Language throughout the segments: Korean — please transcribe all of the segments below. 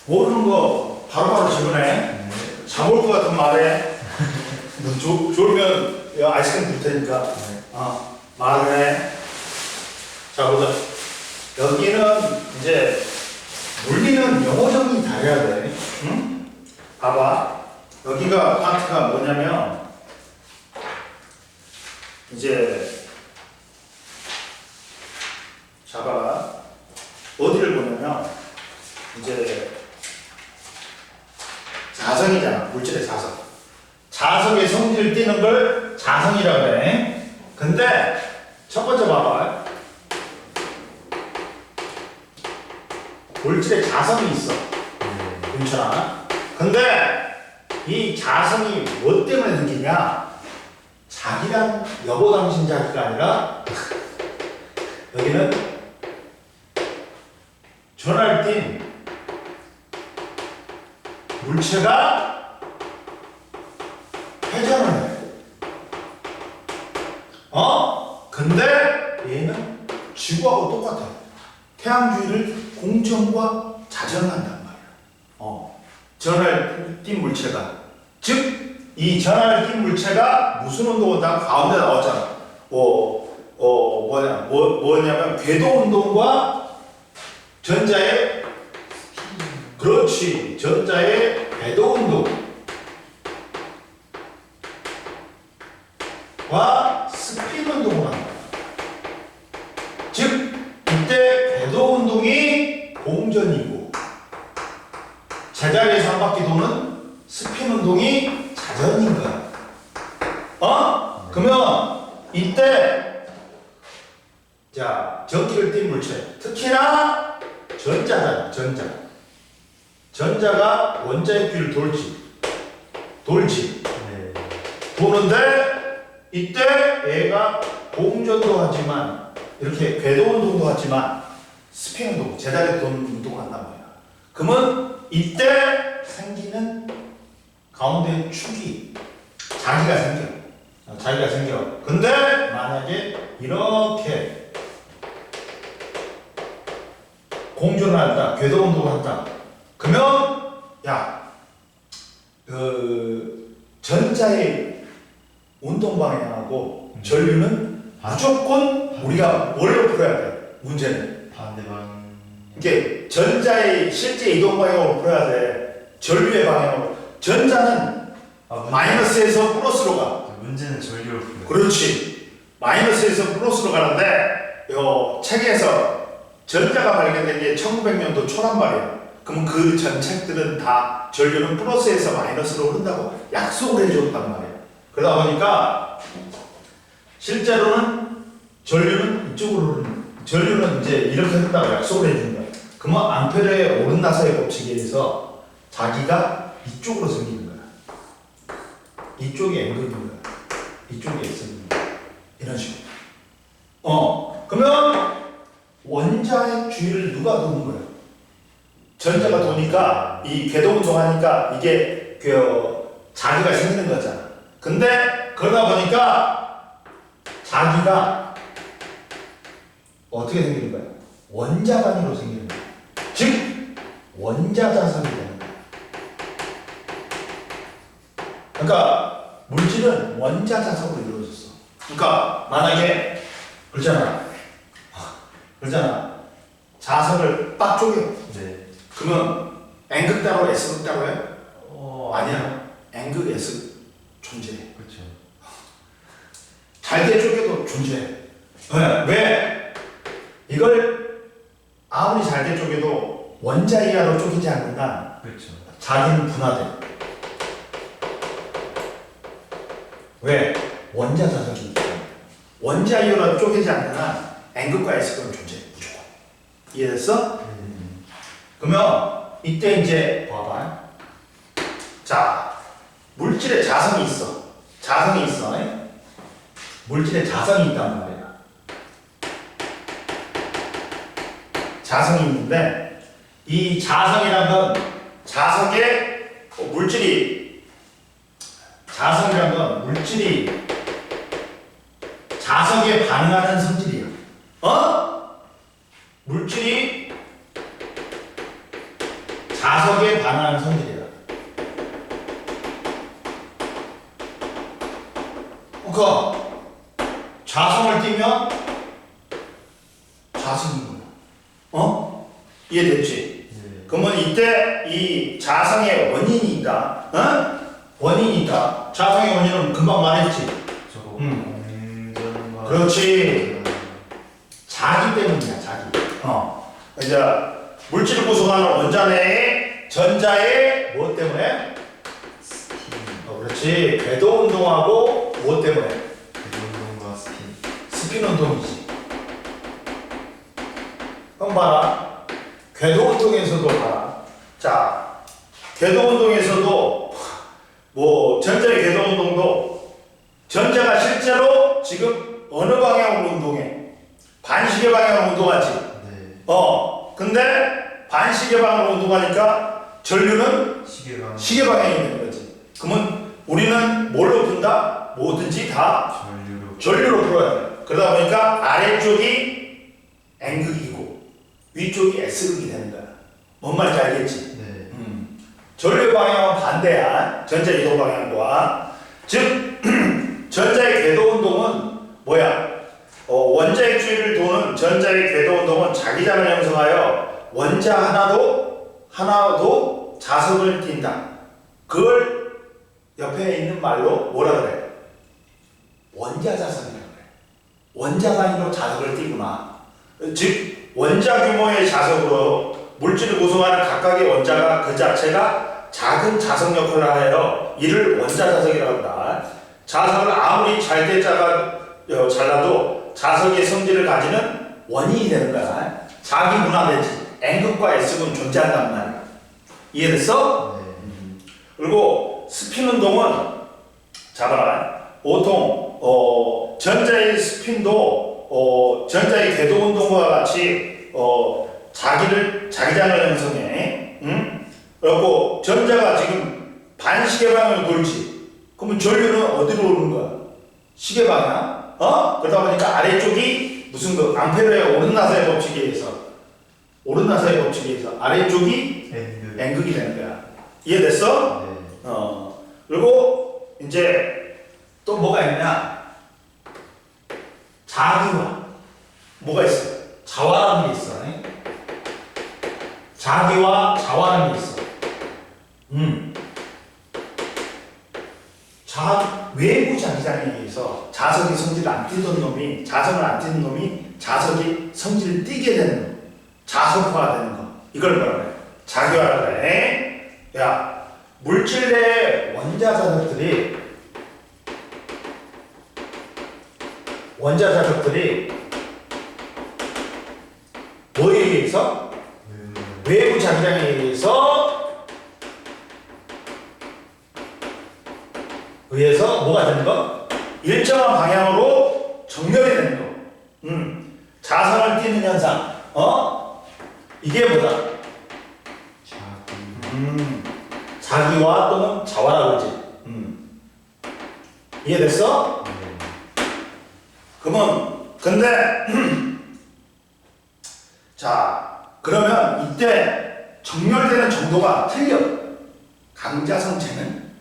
모르는 거 바로바로 질문해. 잠올 것 같은 말해. 너 졸면 야, 아이스크림 줄 테니까. 말을 해. 자, 보자. 여기는 이제 물리는 영어 정리 다 해야 돼. 응? 봐봐. 여기가 파트가 뭐냐면 이제 잡아. 어디를 보냐면 이제 자성이잖아. 물질의 자성. 자성의 성질을 띠는 걸 자성이라고 해. 근데 첫 번째 봐봐. 물질의 자성이 있어. 괜찮아? 근데 이 자성이 뭐 때문에 생기냐? 자기랑 여보 당신 자기가 아니라 여기는 전화를 띈 물체가 회전을 해. 근데 얘는 지구하고 똑같아. 태양 주위를 공전과 자전한단 말이야. 전화를 띈 물체가. 즉, 이 전화를 띈 물체가 무슨 운동을 다 가운데 나왔잖아. 뭐냐면 궤도 운동과 전자의 그렇지. 전자의 궤도 운동과 스핀 운동을 한다. 즉, 이때 궤도 운동이 공전이고 제자리에서 한 바퀴 도는 스핀 운동이 자전인 거야. 그러면 이때 자, 전기를 띤 물체, 특히나 전자잖아. 전자가 원자의 귀를 돌지. 도는데 이때 얘가 공전도 하지만 이렇게 궤도 운동도 하지만 스핀 운동, 제자리 도는 운동을 한단 말이야. 그러면 이때 생기는 가운데 축이 자기가 생겨. 근데 만약에 이렇게 공전을 한다, 궤도 운동을 한다. 그러면 전자의 운동 방향하고 전류는 무조건 우리가 뭘로 풀어야 돼? 문제는 반대방. 이게 전자의 실제 이동 방향으로 풀어야 돼. 전류의 방향으로. 전자는 마이너스에서 플러스로 가. 문제는 전류를 풀어요. 그렇지. 마이너스에서 플러스로 가는데 요 책에서 전자가 발견된 게 1900년도 초란 말이야. 그러면 그 전 책들은 다 전류는 플러스에서 마이너스로 흐른다고 약속을 해줬단 말이야. 그러다 보니까 실제로는 전류는 이쪽으로 흐르는, 전류는 이제 이렇게 흐른다고 약속을 해준 거야. 그러면 암페르의 오른나사의 법칙에 의해서 자기가 이쪽으로 생기는 거야. 이쪽이 N극인 거야. 이쪽이 S극인 거야. 이런 식으로. 그러면 원자의 주위를 누가 도는 거야? 전자가 도니까 이 궤도 운동하니까 이게 자기가 생기는 거잖아. 근데 그러다 보니까 자기가 어떻게 생기는 거야? 원자 단위로 생기는 거야. 즉 원자 자석이 되는 거야. 그러니까 물질은 원자 자석으로 이루어졌어. 그러니까 만약에 그러잖아. 자석을 빡 쪼개. 네. 그러면 N극 따로 S극 따로 해? 아니야. N극 S 존재해. 그렇죠. 잘게 쪼개도 존재해. 왜? 이걸 아무리 잘게 쪼개도 원자 이하로 쪼개지 않는 한 그렇죠. 자기는 분화돼. 왜? 원자 자석이 있기 때문에. 원자 이하로 쪼개지 않는 한 N극과 S극은 존재해. 무조건. 이해됐어? 그러면 이때 이제 봐봐. 자, 물질에 자성이 있어. 물질에 자성이 있단 말이야. 자성이 있는데 이 자성이란 건 자성이란 건 물질이 자석에 반응하는 성질이야. 물질이 자석에 반하는 성질이다. 그러니까 자성을 띠면 자성인 거야. 어? 이해됐지? 네. 그러면 이때 이 자성의 원인이 있다. 어? 원인이 있다. 자성의 원인은 금방 말했지. 저거 음. 공전과 그렇지. 자기 때문이야, 자기. 이제 물질을 구성하는 원자 내의 전자의 무엇 때문에? 스킨, 그렇지. 궤도 운동하고 무엇 때문에? 운동과 스킨. 스핀 운동이지. 그럼 봐라. 궤도 운동에서도 봐라. 자, 궤도 운동에서도 뭐 전자의 궤도 운동도 전자가 실제로 지금 어느 방향으로 운동해? 반시계 방향으로 운동하지. 네. 근데 반시계 방향으로 운동하니까 전류는 시계방. 시계 방향이 되는 거지. 그러면 우리는 뭘로 푼다? 뭐든지 다 전류로. 전류로 풀어야 돼. 그러다 보니까 아래쪽이 N극이고 위쪽이 S극이 되는 거야. 뭔 말인지 알겠지? 네. 전류 방향은 반대야. 전자 이동 방향과. 즉 전자의 궤도 운동은 뭐야? 원자의 주위를 도는 전자의 궤도 운동은 자기장을 형성하여 원자 하나도 자석을 띈다. 그걸 옆에 있는 말로 뭐라 그래? 원자자석이라고 그래. 원자 단위로 자석을 띄구나. 즉 원자 규모의 자석으로 물질을 구성하는 각각의 원자가 그 자체가 작은 자석 역할을 하여 이를 원자자석이라고 한다. 자석을 아무리 잘게 잘라도 자석의 성질을 가지는 원인이 되는 거야. 자기 문화되지. N극과 S극은 존재한단 말이야. 이해됐어? 네. 그리고 스핀 운동은 자봐라. 보통 전자의 스핀도 전자의 궤도 운동과 같이 자기장을 형성해. 그리고 전자가 지금 반시계 방향으로 돌지. 그러면 전류는 어디로 오는 거야? 시계 방향. 그러다 보니까 아래쪽이 무슨 그 암페르의 오른나사의 법칙에 의해서 아래쪽이 N극. N극이 되는 거야. 이해됐어? 네. 그리고 이제 또 뭐가 있냐? 자기와 뭐가 있어? 자화라는 게 있어. 자기와 자화라는 게 있어. 외부 자기장에 의해서 자석이 성질을 안 띄던 놈이 자석을 안 띄는 놈이 자석이 성질을 띄게 되는 거. 자석화가 되는 거. 이걸 뭐라 그래? 자기화라 그래. 야, 물질 내 원자 자석들이 뭐에 의해서? 외부 자기장에 의해서 뭐가 되는 거? 일정한 방향으로 정렬이 되는 거. 자성을 띠는 현상. 이게 뭐다? 자기. 자기화 또는 자화라고 그러지. 이해됐어? 네. 그러면 근데 자, 그러면 이때 정렬되는 정도가 틀려. 강자성체는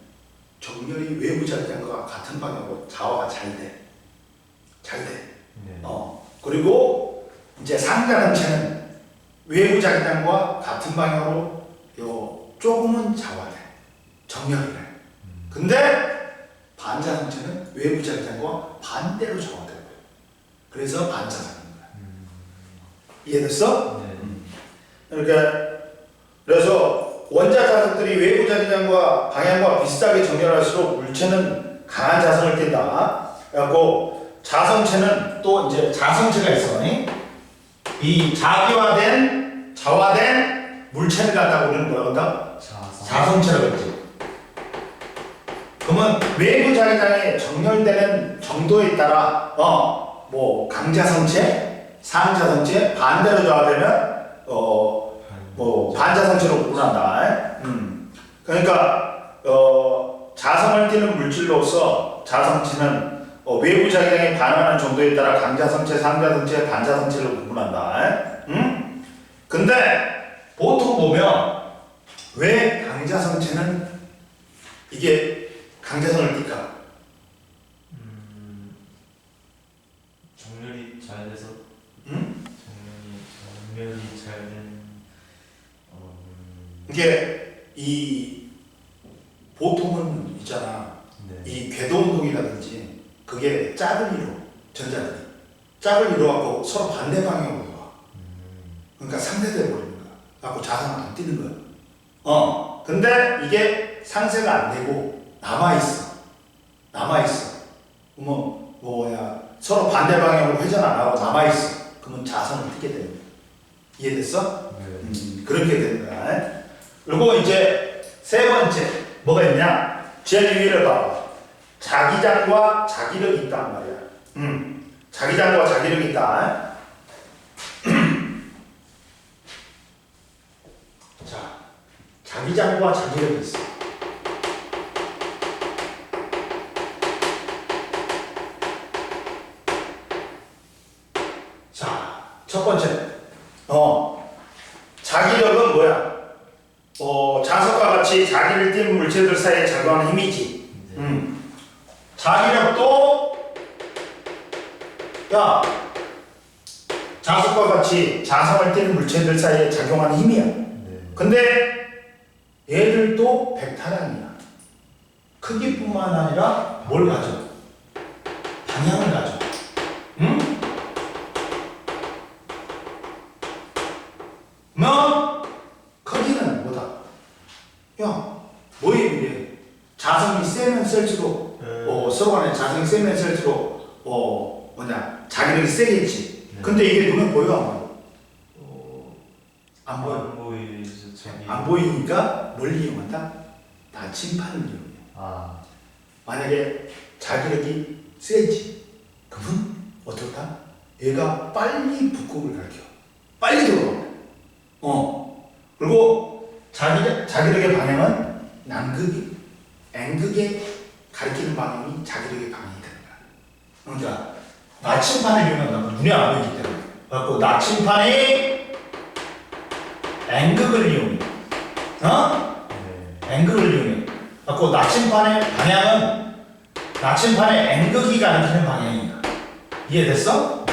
정렬이 외부 자기장과 같은 방향으로 자화가 잘 돼. 네. 그리고 이제 상자성체는 외부 자기장과 같은 방향으로 조금은 자화돼. 정렬이 돼. 근데 반자성체는 외부 자기장과 반대로 자화되는 거야. 그래서 반자성인 거야. 이해됐어? 네. 그래서 원자 자석들이 외부 자기장과 방향과 비슷하게 정렬할수록 물체는 강한 자성을 띈다. 그래갖고 자성체는 또 이제 자성체가 있어. 이 자화된 물체를 갖다가 우리는 뭐라고 한다? 자성체라고 했지. 그러면 외부 자기장에 정렬되는 정도에 따라 뭐 강자성체, 상자성체, 반대로 좌우되면 반자성체로 구분한다. 그러니까 자성을 띠는 물질로서 자성체는 외부 자기장에 반응하는 정도에 따라 강자성체, 상자성체, 반자성체로 구분한다. 근데 보통 보면 왜 강자성체는 이게 강자성을 띨까? 정렬이 잘 돼서. 응? 정렬이 잘 된. 이게 이 보통은 있잖아. 네. 이 궤도운동이라든지 그게 짝을 이뤄. 전자들이 짝을 이뤄갖고 서로 반대 방향으로 가. 그러니까 상쇄돼 버리는 거야. 갖고 자상은 안 뛰는 거야. 근데 이게 상쇄가 안 되고 남아있어. 그러면 서로 반대 방향으로 회전 안 하고 남아있어. 그러면 자성을 뛰게 되는 거야. 이해됐어? 네. 그렇게 되는 거야. 그리고 이제 세 번째 뭐가 있냐? 제일 위를 봐봐. 자기장과 자기력이 있단 말이야. 자기장과 자기력이 있다. 자, 자기장과 자기력이 있어. 자, 첫 번째. 자기력은 뭐야? 자석과 같이 자기를 띈 물체들 사이에 작용하는 힘이지. 자기력도 자석과 같이 자성을 띤 물체들 사이에 작용하는 힘이야. 근데 얘들도 백타량이야. 크기뿐만 아니라 뭘 가져? 방향을 가져. 크기는 뭐다? 뭐에 비해? 자성이 세면 셀수록 서로 간에 자성이 세면 셀수록 자기력이 세겠지. 근데 이게 눈에 보여 안 보여? 안 보여. 안 보이죠. 저기. 안 보이니까 뭘 이용한다? 나침판을 이용해. 만약에 자기력이 세지, 그러면 어떨까? 얘가 빨리 북극을 가르쳐. 빨리 들어가. 그리고 자기력의 방향은 남극이, N극에 가리키는 방향이 자기력의 방향이 되는 거야. 그러니까 나침판을 이용한다면 눈에 안 보이기 때문에. 그래갖고 나침판이 N극을 이용해. N극을 이용해. 그래갖고 나침판의 방향은 나침판의 N극이 가리키는 방향이다. 이해됐어?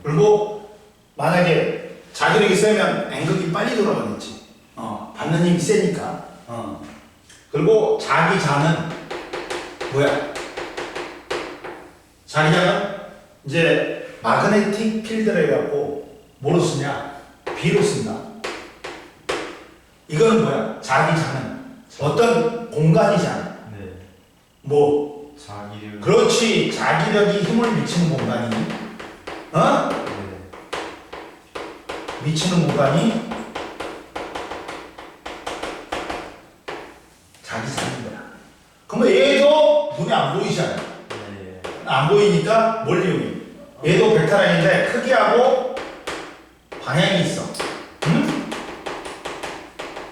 그리고 만약에 자기력이 세면 N극이 빨리 돌아가겠지. 받는 힘이 세니까. 그리고 자기장은 뭐야? 자기장은 이제 마그네틱 필드를 해갖고 뭐로 쓰냐? B로 쓴다. 이거는 뭐야? 자기장은 어떤 공간이잖아. 뭐? 자기력. 그렇지. 자기력이 힘을 미치는 공간이 미치는 공간이 자기장인 거야. 그러면 얘도 눈에 안 보이잖아. 안 보이니까 뭘 이용해? 얘도 벡터라인인데 크기하고 방향이 있어.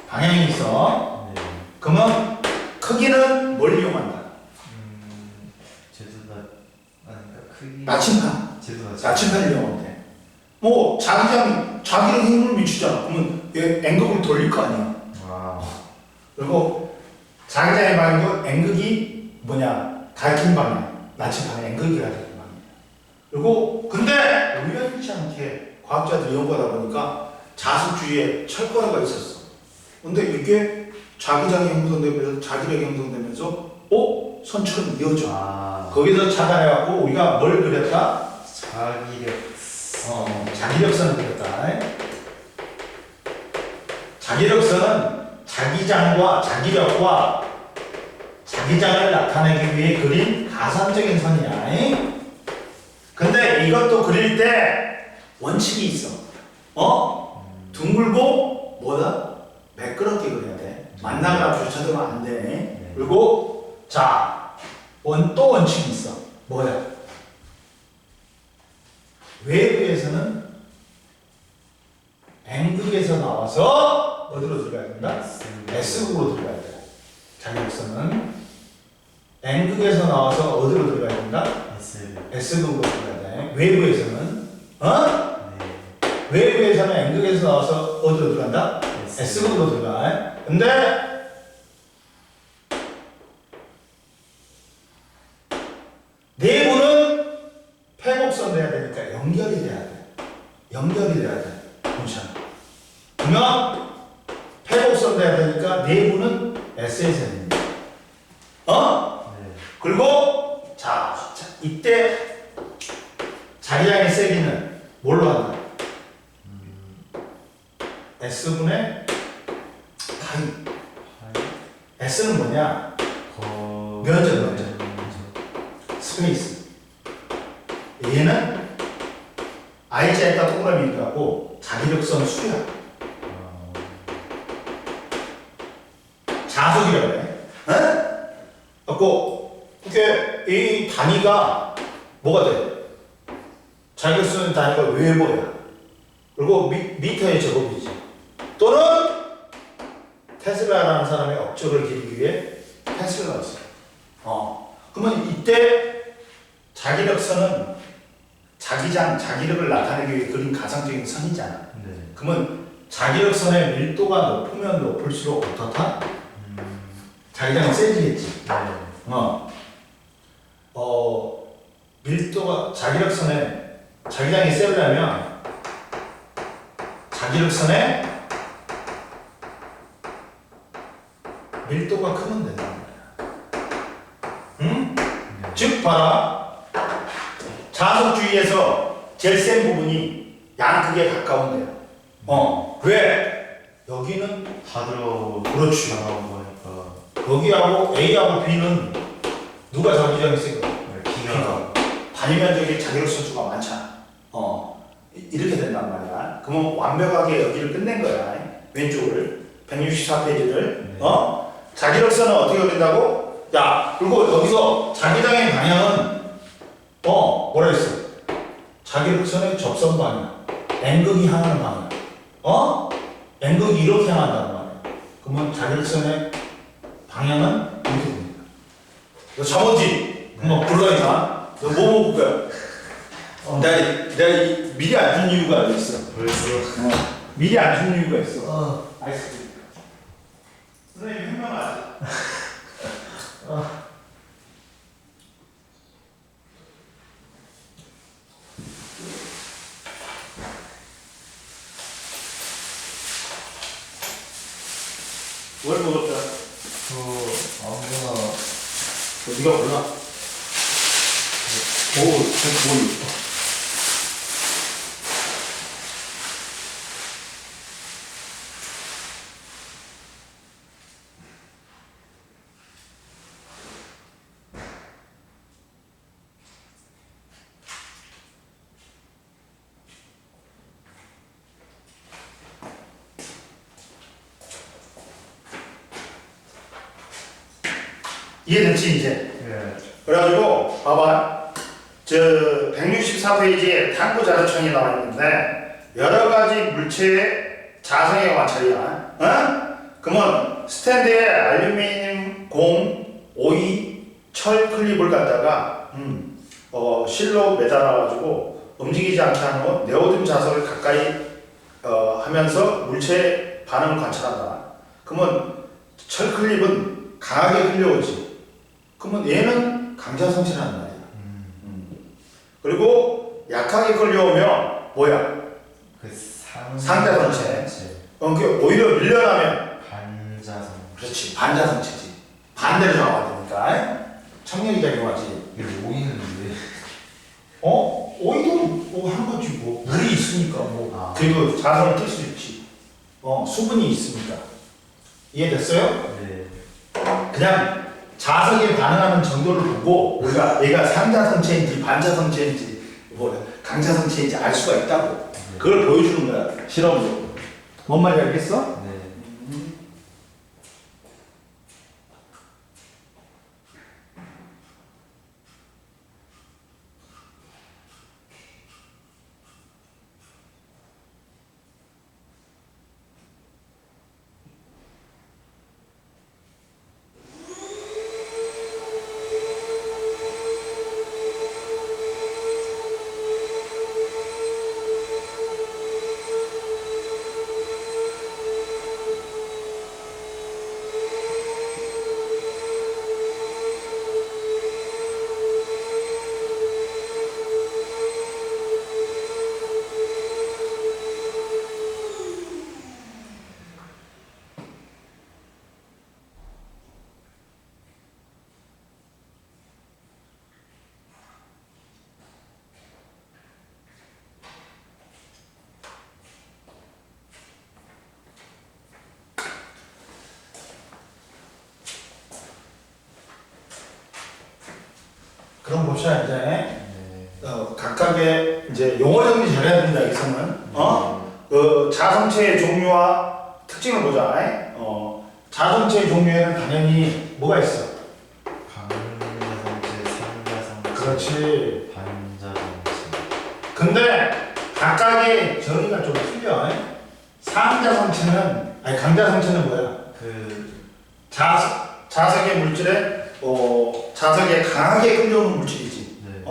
방향이 있어. 그러면 크기는 뭘 이용한다? 크기. 나침판. 나침판을 이용하면 돼. 뭐 자기력 힘을 미치잖아. 그러면 얘 N극으로 돌릴 거 아니야. 그리고 자기장의 방향도 N극이 가리키는 방향. 나침판의 N극이 가리키는 방향. 그리고 근데 우연치 않게 과학자들이 연구하다 보니까 자석주위에 철거라가 있었어. 근데 이게 자기장이 형성되면서 자기력이 형성되면서 선처럼 이어져. 거기서 찾아내갖고 우리가 뭘 그렸다? 자기력선을 그렸다. 자기력선은 자기장과 자기력과 자기장을 나타내기 위해 그린 가산적인 선이야. 근데 이것도 그릴 때 원칙이 있어. 둥글고 뭐다? 매끄럽게 그려야 돼. 만나거나 부딪혀도 안 돼. 그리고 또 원칙이 있어. 뭐야? 외부에서는 N극에서 나와서 어디로 들어가야 된다? S극으로 들어가야 돼. 자기력선은 N극에서 나와서 어디로 들어가야 된다? S극으로 들어가야 돼. 외부에서는 외부에서는 N극에서 나와서 어디로 들어간다? S군도 들어가. 근데 내부는 폐곡선 돼야 되니까 연결이 돼야 돼. 연결이 돼야 돼. 괜찮아. 그러면 폐곡선 돼야 되니까 내부는 SSN입니다. 네. 그리고 자, 이때 자기장의 세기는 뭘로 한다? S분의 파이. S는 뭐냐? 면적. 스페이스. 얘는 I자에다 동그라미 하고 자기력선 수야. 자속이라고 해. 그래갖고 이게 이 단위가 뭐가 돼? 자기력선 단위가 웨버야. 그리고 미터의 제곱이지. 또는 테슬라라는 사람의 업적을 기리기 위해 테슬라를 써. 그러면 이때 자기력선은 자기력을 나타내기 위해 그린 가상적인 선이잖아. 네. 그러면 자기력선의 밀도가 높으면 높을수록 어떻다? 자기장이 세지겠지. 네. 밀도가 자기장이 세우려면 자기력선의 밀도가 크면 된단 말이야. 응? 즉 봐라. 자석주의에서 제일 센 부분이 양극에 가까운 데야. 왜? 여기는 다 그렇지. 들어가는 거니까. 여기하고 A하고 B는 누가 자기장이 세고? B가. 단위 면적이 자기력선 수가 많잖아. 이렇게 된단 말이야. 그러면 완벽하게 여기를 끝낸 거야. 왼쪽을 164페이지를. 네. 자기력선은 어떻게 그린다고? 야, 그리고 여기서 자기장의 방향은 뭐라 했어? 자기력선의 접선 방향, N극이 향하는 방향. N극이 이렇게 향한단 말이야. 그러면 자기력선의 방향은 이렇게 됩니다. 너 잠언지? 한번 불러야지. 너 뭐 먹을 거야? 내가 미리 안 준 이유가 있어. 벌써. 미리 안 준 이유가 있어. 아이스크림. 선생님 현명하지? 뭘 먹었다? 아무거나. 네가 몰라? 오, 뭘? 이해됐지 이제? 네. 그래가지고 봐봐. 저 164페이지에 탐구 자료청이 나와 있는데 여러 가지 물체의 자성의 관찰이야. 그러면 스탠드에 알루미늄, 공, 오이, 철 클립을 갖다가 실로 매달아가지고 움직이지 않게 하는 네오딘 자석을 가까이 하면서 물체의 반응을 관찰한다. 그러면 철 클립은 강하게 흘려오지. 그러면 얘는 강자성체라는 말이야. 그리고 약하게 끌려오면 뭐야? 그 상자성체. 오히려 밀려나면 반자성. 그렇지. 반자성체지. 반대로 작용해야 되니까. 청력이 작용하지. 이게 오이는 왜? 오이도 뭐 한 거지 뭐. 물이 있으니까 뭐. 그리고 자성을 뜰 수 있지. 수분이 있으니까. 이해됐어요? 네. 그냥 자석에 반응하는 정도를 보고 우리가 얘가 상자성체인지 반자성체인지 뭐 강자성체인지 알 수가 있다고. 그걸 보여주는 거야 실험으로. 뭔 말인지 알겠어? 네. 그럼 봅시다 이제. 네. 각각의 이제 용어 정리 잘해야 됩니다. 여기서는 자성체의 종류와 특징을 보자. 자성체의 종류에는 당연히 뭐가 있어? 강자성체, 상자성체, 그렇지. 반자성체. 근데 각각의 정의가 좀 틀려. 상자성체는 아니 강자성체는 뭐야? 그 자석의 물질에 자석에 강하게 끌려오는 물질이지. 네.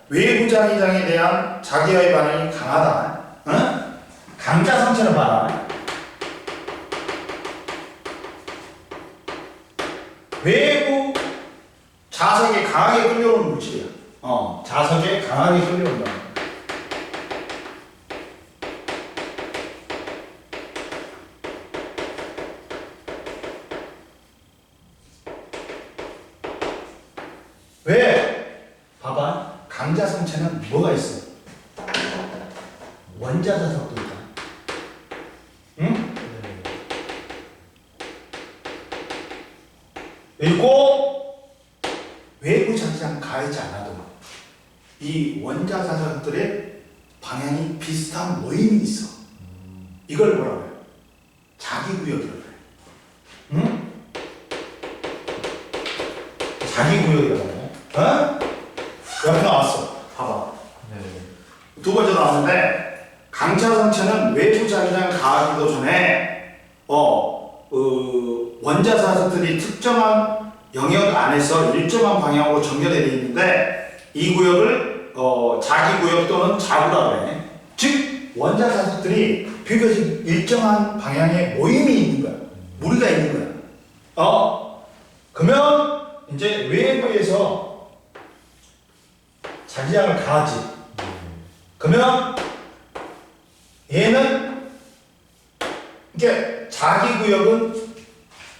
외부 자기장에 대한 자기와의 반응이 강하다. 강자성체는 봐라. 외부 자석에 강하게 끌려오는 물질이야. 자석에 강하게 끌려온다. 왜? 봐봐. 강자성체는 뭐가 있어? 원자자석도 있다. 응? 네. 그리고 외부 자기장 가하지 않아도 이 원자자석들의 방향이 비슷한 모임이 있어. 이걸 뭐라고 해요? 자기구역이라고 해요. 응? 자기구역이라고 해요. 옆에 나왔어. 봐봐. 네. 두 번째 나왔는데 강자성체는 외부 자기장 가하기도 전에 원자자석들이 특정한 영역 안에서 일정한 방향으로 정렬되어 있는데 이 구역을 자기구역 또는 자구라고 해. 즉 원자자석들이 비교적 일정한 방향의 모임이 있는 거야. 무리가 있는 거야. 그러면 이제 외부에서 자기장을 가하지. 그러면 얘는 이게 자기 구역은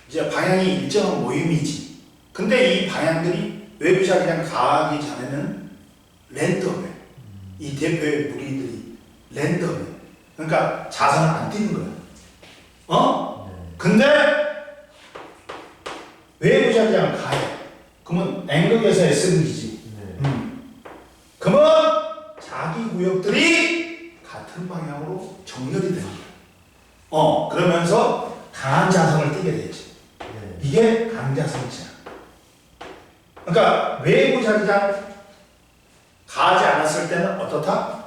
이제 방향이 일정한 모임이지. 근데 이 방향들이 외부 자기장 가하기 전에는 랜덤해. 이 대표의 무리들이 랜덤해. 그러니까 자선을 안 띄는 거야. 근데 외부 자기장 가해. 그러면 N극에서 S극이지. 그러면 자기 구역들이 같은 방향으로 정렬이 되는 거야. 그러면서 강한 자성을 띠게 되지. 네. 이게 강자성체야. 그러니까 외부 자기장 가하지 않았을 때는 어떻다?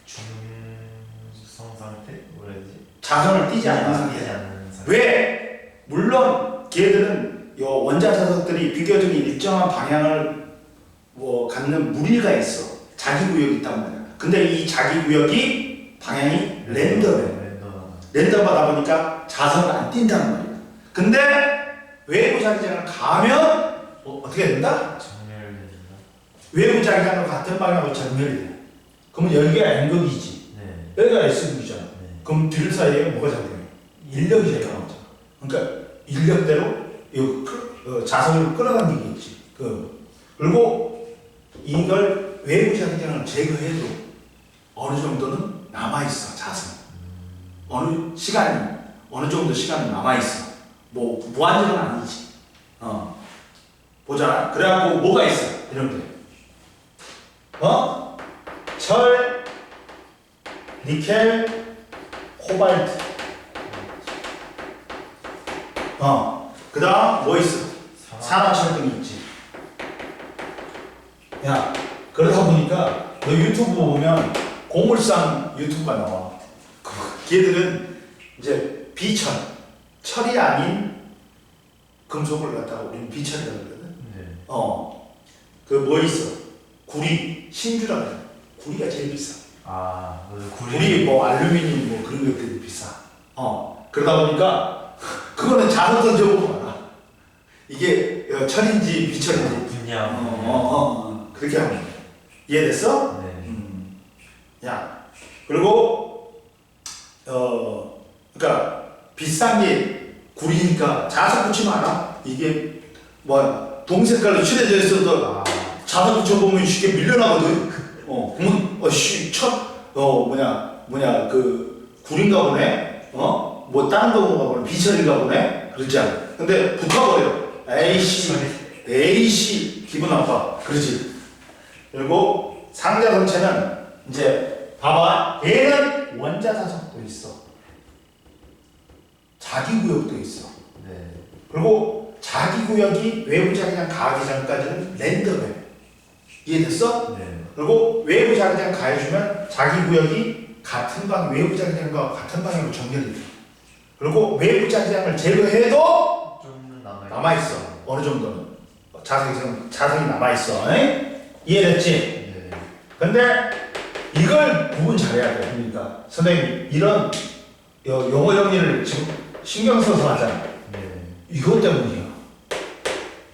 중성 상태? 뭐라 해야 되지? 자성을 띠지 않는 띄지 상태야. 않는 상태. 왜? 물론 걔들은 요 원자 자석들이 비교적 일정한 방향을 갖는 무리가 있어. 자기 구역이 있단 말이야. 근데 이 자기 구역이 방향이 랜덤해. 랜덤하다 보니까 자석을 안 띈다는 말이야. 근데 외부 자기장을 가면 어떻게 된다? 정렬된다. 외부 자기장과 같은 방향으로 정렬이 돼. 그러면 여기가 N극이지. 네. 여기가 S극이잖아. 네. 그럼 둘 사이에 뭐가 작용해? 인력이 작용하잖아. 그러니까 인력대로 자석을 끌어당기겠지. 그리고 이걸 외부 자기장을 제거해도 어느 정도는 남아있어, 자석. 어느 시간이, 어느 정도 시간이 남아있어. 뭐, 무한정은 아니지. 보자. 그래갖고 뭐가 있어? 이런 게. 철, 니켈, 코발트. 그 다음 뭐 있어? 산화철등이 있지. 야, 그러다 보니까 너 유튜브 보면 고물상 유튜브가 나와. 걔들은 이제 비철, 철이 아닌 금속을 갖다가 우리는 비철이라고 그러거든. 네. 그 뭐 있어? 구리, 신주라고 해. 구리가 제일 비싸. 구리, 뭐 알루미늄 뭐 그런 것들이 비싸. 그러다 보니까 그거는 자석 던져보고 알아. 이게 철인지 비철인지. 분양. 그렇게 하면 돼. 이해됐어? 네. 야, 그리고 그러니까 비싼 게 구리니까 자석 붙이면 알아? 이게 뭐 동색깔로 칠해져 있어도 자석 붙여보면 쉽게 밀려나거든. 그러면 그 구리인가 보네. 뭐 다른 거 보면 비철인가 보네. 그러지 않아. 근데 붙어버려. 에이씨 기분 나빠. 그러지. 그리고 상자 전체는 이제 봐봐. 얘는 원자 자석도 있어. 자기 구역도 있어. 네. 그리고 자기 구역이 외부 자기장 가기 전까지는 랜덤이에요. 이해됐어? 네. 그리고 외부 자기장 가해주면 자기 구역이 같은 방 외부 자기장과 같은 방향으로 정렬이 돼. 그리고 외부 자기장을 제거해도 좀 남아있어. 어느 정도는 자석이 남아있어. 에? 이해됐지? 네. 근데 이걸 구분 잘해야 돼. 그러니까 선생님 이런 용어 정리를 지금 신경 써서 하잖아. 네. 이것 때문이야.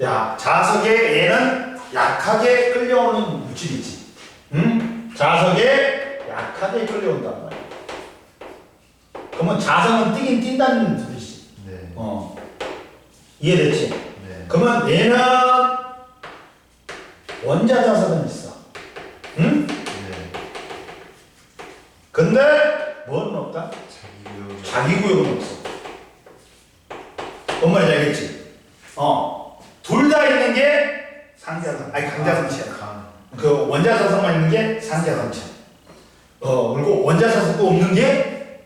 야, 자석에 얘는 약하게 끌려오는 물질이지. 응? 자석에 약하게 끌려온단 말이야. 그러면 자석은 뛰긴 뛴다는 소리지. 네. 이해됐지? 네. 그러면 얘는 원자 자석은 있어. 응? 네. 근데 뭐는 없다? 자기 구역은 없어. 뭔 말인지 알겠지? 둘 다 있는 게 상자성, 아니 강자성체야. 그 원자 자석만 있는 게 상자성체. 그리고 원자 자석도 없는 게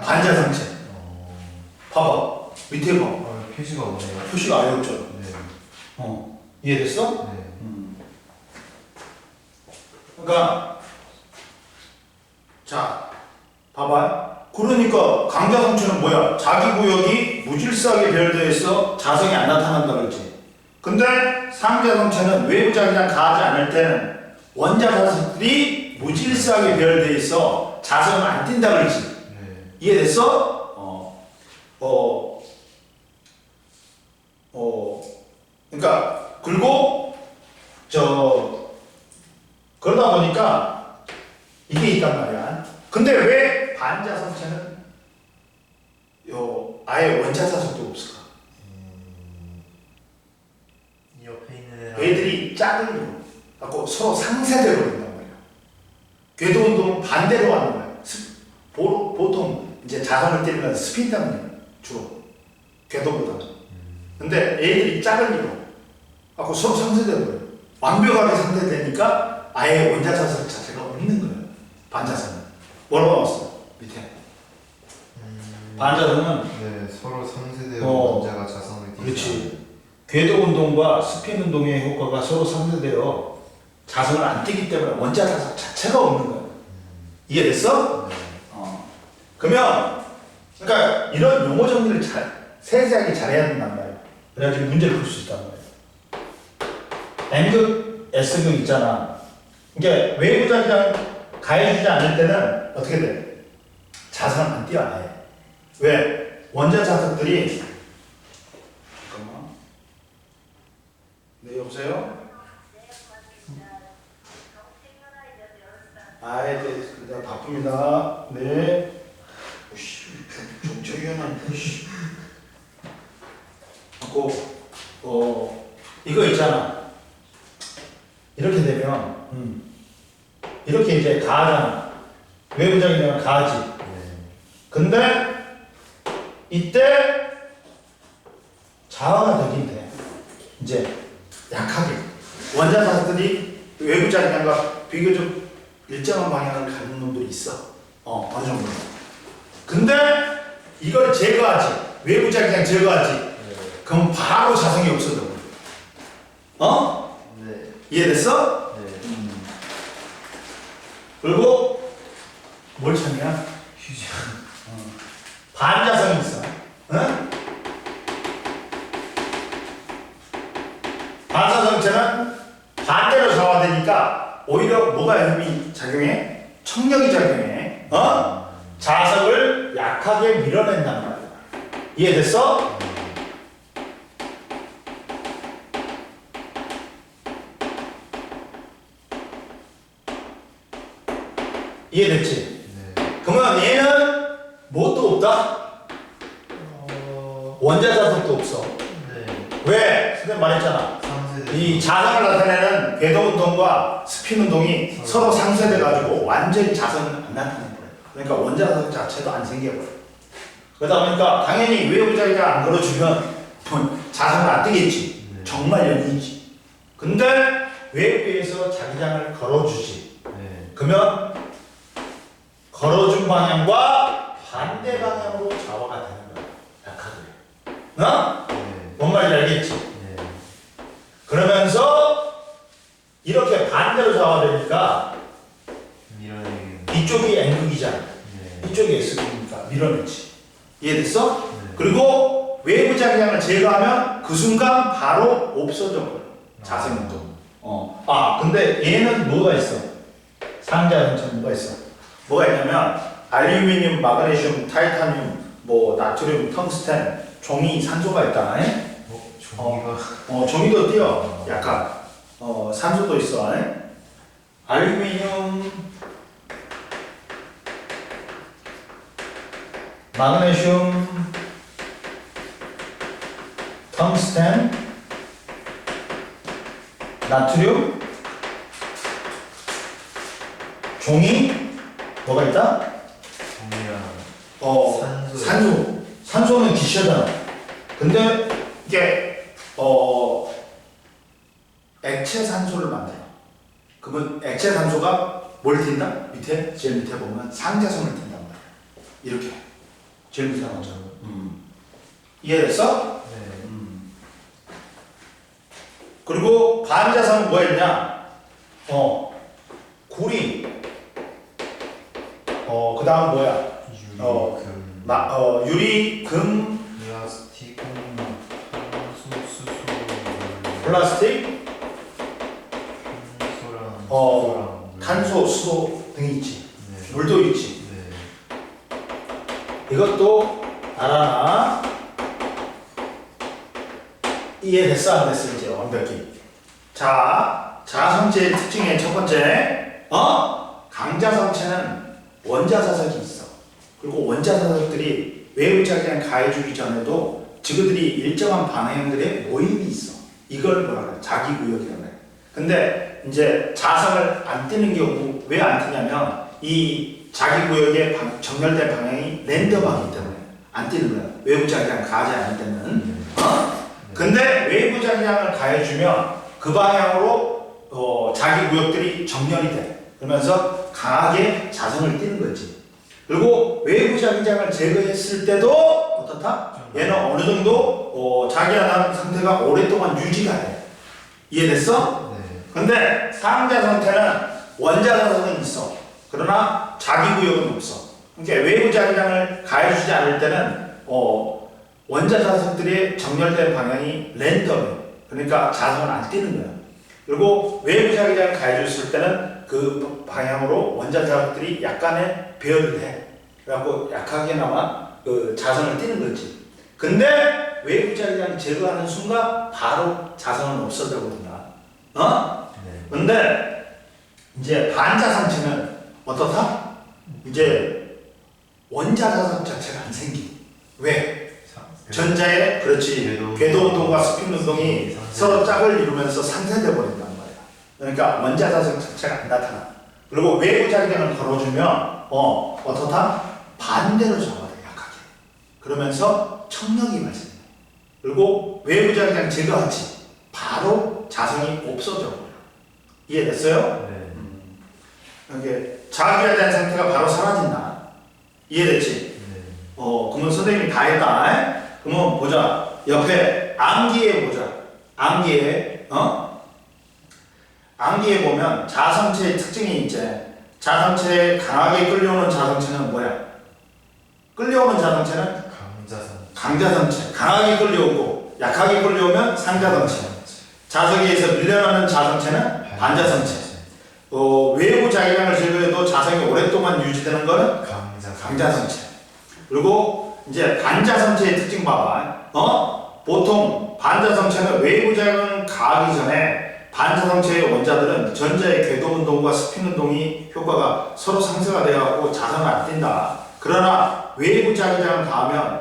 반자성체. 봐봐. 밑에 봐. 표시가 없네요. 표시가 아예 없죠. 네. 이해됐어? 네. 그러니까 자, 봐봐. 그러니까 강자성체는 뭐야? 자기 구역이 무질서하게 배열되어 있어 자성이 안 나타난다 그랬지. 근데 상자성체는 외부 자기장 가하지 않을 때는 원자 자석들이 무질서하게 배열되어 있어 자성은 안 띈다 그랬지. 네. 이해됐어? 그러니까 그리고 그러다 보니까 이게 있단 말이야. 근데 왜 반자성체는 아예 원자 자석도 없을까? 이 옆에 있는 애들이 짝을 갖고 서로 상세대로 된단 말이야. 궤도 운동은 반대로 하는 거야. 보통 이제 자석을 때리면 스핀 때문에 주로 궤도보다. 근데 애들이 짝을 이뤄 갖고 서로 상세대로 해. 완벽하게 상쇄되니까 아예 원자 자석 자체가 없는 거예요. 반자성은. 뭐라고 나왔어? 밑에. 반자성은 네, 서로 상쇄되어 어, 원자가 자성을 그렇지. 궤도 운동과 스핀 운동의 효과가 서로 상쇄되어 자성을 안 띄기 때문에 원자 자석 자체가 없는 거예요. 이해됐어? 네. 그러면 그러니까 이런 용어 정리를 세세하게 잘해야 된단 말이야. 그래야지 문제를 풀 수 있단 말이야. N극, S극 있잖아. 이게 외부 자기장 가해주지 않을 때는 어떻게 돼? 자성을 안 띄어 아예. 왜? 원자 자석들이 잠깐만. 네, 여보세요? 네, 그냥 바쁩니다. 네. 오씨, 정체위원한, 오씨. 이거 있잖아. 이렇게 되면, 이렇게 이제 가하잖아. 외부적인 경우는 가하지. 네. 근데, 이때, 자화가 되긴 돼. 이제, 약하게. 원자 자석들이 외부자기장과 비교적 일정한 방향을 가는 놈들이 있어. 어느 정도. 근데, 이걸 제거하지. 외부자기장 제거하지. 네. 그럼 바로 자성이 없어져. 네. 이해됐어? 네. 그리고 뭘 찾냐? 휴지. 반자성이 있어. 응? 반사성체는 반대로 좌화되니까 오히려 뭐가 힘이 작용해? 청력이 작용해. 자석을 약하게 밀어낸단 말이야. 이해됐어? 이해됐지? 네. 그러면 얘는 뭣도 없다? 원자 자석도 없어. 네. 왜? 선생님 말했잖아. 이 자성을 나타내는 궤도 운동과 스핀 운동이 서로 상쇄돼 가지고 완전히 자성은 안 나타내 버려. 그러니까 원자 자석 자체도 안 생겨 버려. 그러다 보니까 당연히 외부자기가 안 걸어주면 자성은 안 뜨겠지. 네. 정말 연이지. 근데 외부에서 자기장을 걸어주지. 네. 그러면 걸어준 방향과 반대 방향으로 좌화가 되는 거야. 약하게. 어? 네. 뭔 말인지 알겠지? 네. 그러면서 이렇게 반대로 좌화되니까 밀어내기. 이쪽이 N극이잖아. 네. 이쪽이 S극이니까 밀어내지. 이해됐어? 네. 그리고 외부 자기장을 제거하면 그 순간 바로 없어져 버려. 자생도. 근데 얘는 뭐가 있어? 상자전체는 뭐가 있어? 뭐가 있냐면 알루미늄, 마그네슘, 타이타늄, 나트륨, 텅스텐, 종이, 산소가 있다. 종이가. 종이도 띄어. 약간. 산소도 있어. 알루미늄, 마그네슘, 텅스텐, 나트륨, 종이, 뭐가 있다? 종이랑 산소. 산소는 기체잖아. 근데 이게 액체 산소를 만들어. 그러면 액체 산소가 뭘 띈다? 제일 밑에 보면 상자성을 띈단 말이야. 이렇게. 제일 밑에 나오죠. 이해됐어? 네. 그리고 반자성은 뭐가 있냐? 구리. 그 다음 뭐야? 유리, 금, 플라스틱, 탄소, 수소, 플라스틱, 탄소랑 탄소, 수소 등이 있지. 네. 물도 있지. 네. 이것도 알아놔. 이해됐어? 안 됐어? 이제 완벽히. 자, 자성체의 특징의 첫 번째, 강자성체는 원자사석이 있어. 그리고 원자사석들이 외부 자기장 가해주기 전에도 지그들이 일정한 방향들의 모임이 있어. 이걸 뭐라 그래? 자기구역이라고 그래. 근데 이제 자성을 안 띄는 경우 왜 안 띄냐면 이 자기구역의 정렬된 방향이 랜덤하기 때문에 안 띄는 거야. 외부 자기장 가하지 않을 때는. 근데 외부 자기장을 가해주면 그 방향으로 자기 구역들이 정렬이 돼. 그러면서 강하게 자성을 띄는 거지. 그리고 외부 자기장을 제거했을 때도 어떻다? 얘는 어느 정도 자기하는 상태가 오랫동안 유지가 돼. 이해됐어? 네. 근데 상자 상태는 원자사석은 있어. 그러나 자기 구역은 없어. 그러니까 외부 자기장을 가해주지 않을 때는 원자사석들의 정렬된 방향이 랜덤해. 그러니까 자성을 안 띄는 거야. 그리고 외부 자기장을 가해줬을 때는 그 방향으로 원자사석들이 약간의 배열을 해. 그래갖고 약하게나마 그 자성을 띄는 거지. 근데 외부 자기장 제거하는 순간 바로 자성은 없어져 버린다. 네. 근데 이제 반자성체는 어떻다? 이제 원자사석 자체가 안 생기. 왜? 전자의 그렇지 궤도 운동과 스핀 운동이 서로 짝을 이루면서 상쇄돼 버린단 말이야. 그러니까 원자사석 자체가 안 나타나. 그리고 외부 자기장을 걸어주면 어떻다? 반대로 잡아야 돼. 약하게. 그러면서 청력이 발생해. 그리고 외부 자기장 제거하지. 바로 자성이 없어져 버려. 이해됐어요? 네. 이렇게 자기화된 상태가 바로 사라진다. 이해됐지? 네. 그러면 선생님이 다 했다. 그러면 보자. 옆에 암기에 보자. 암기에 보면 자성체의 특징이 이제 자성체에 강하게 끌려오는 자성체는 뭐야? 끌려오는 자성체는 강자성체. 강하게 끌려오고 약하게 끌려오면 상자성체. 자석에서 밀려나는 자성체는 반자성체. 외부 자기장을 제거해도 자성이 오랫동안 유지되는 것은 강자성체. 그리고 이제 반자성체의 특징 봐봐. 보통 반자성체는 외부 자기장을 가하기 전에 반자성체의 원자들은 전자의 궤도 운동과 스핀 운동이 효과가 서로 상쇄가 되어갖고 자성을 안 띈다. 그러나 외부 자기장을 가하면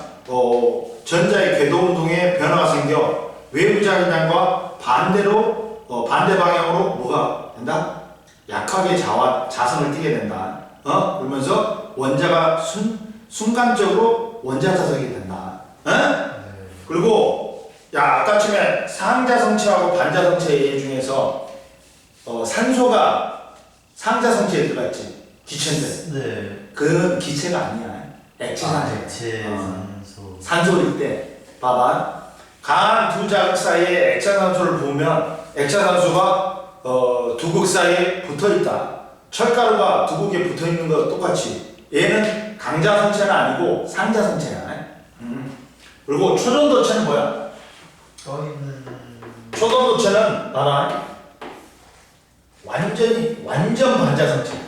전자의 궤도 운동에 변화가 생겨 외부 자기장과 반대로 반대 방향으로 뭐가 된다? 약하게 자성을 띠게 된다. 그러면서 원자가 순간적으로 원자자석이 된다. 그리고 아까쯤에 상자성체하고 반자성체 예 중에서 산소가 상자 성체에 들어갔지. 기체인데. 네. 그 기체가 아니야. 액체 산소. 액체 산소. 산소일 때 봐봐. 강한 두 자극 사이에 액체 산소를 부으면 액체 산소가 두 극 사이에 붙어 있다. 철가루가 두 극에 붙어 있는 거 똑같이. 얘는 강자 성체는 아니고 상자 성체야. 그리고 초전도체는 뭐야? 떠있는. 초전도체는 봐라. 완전 반자성체.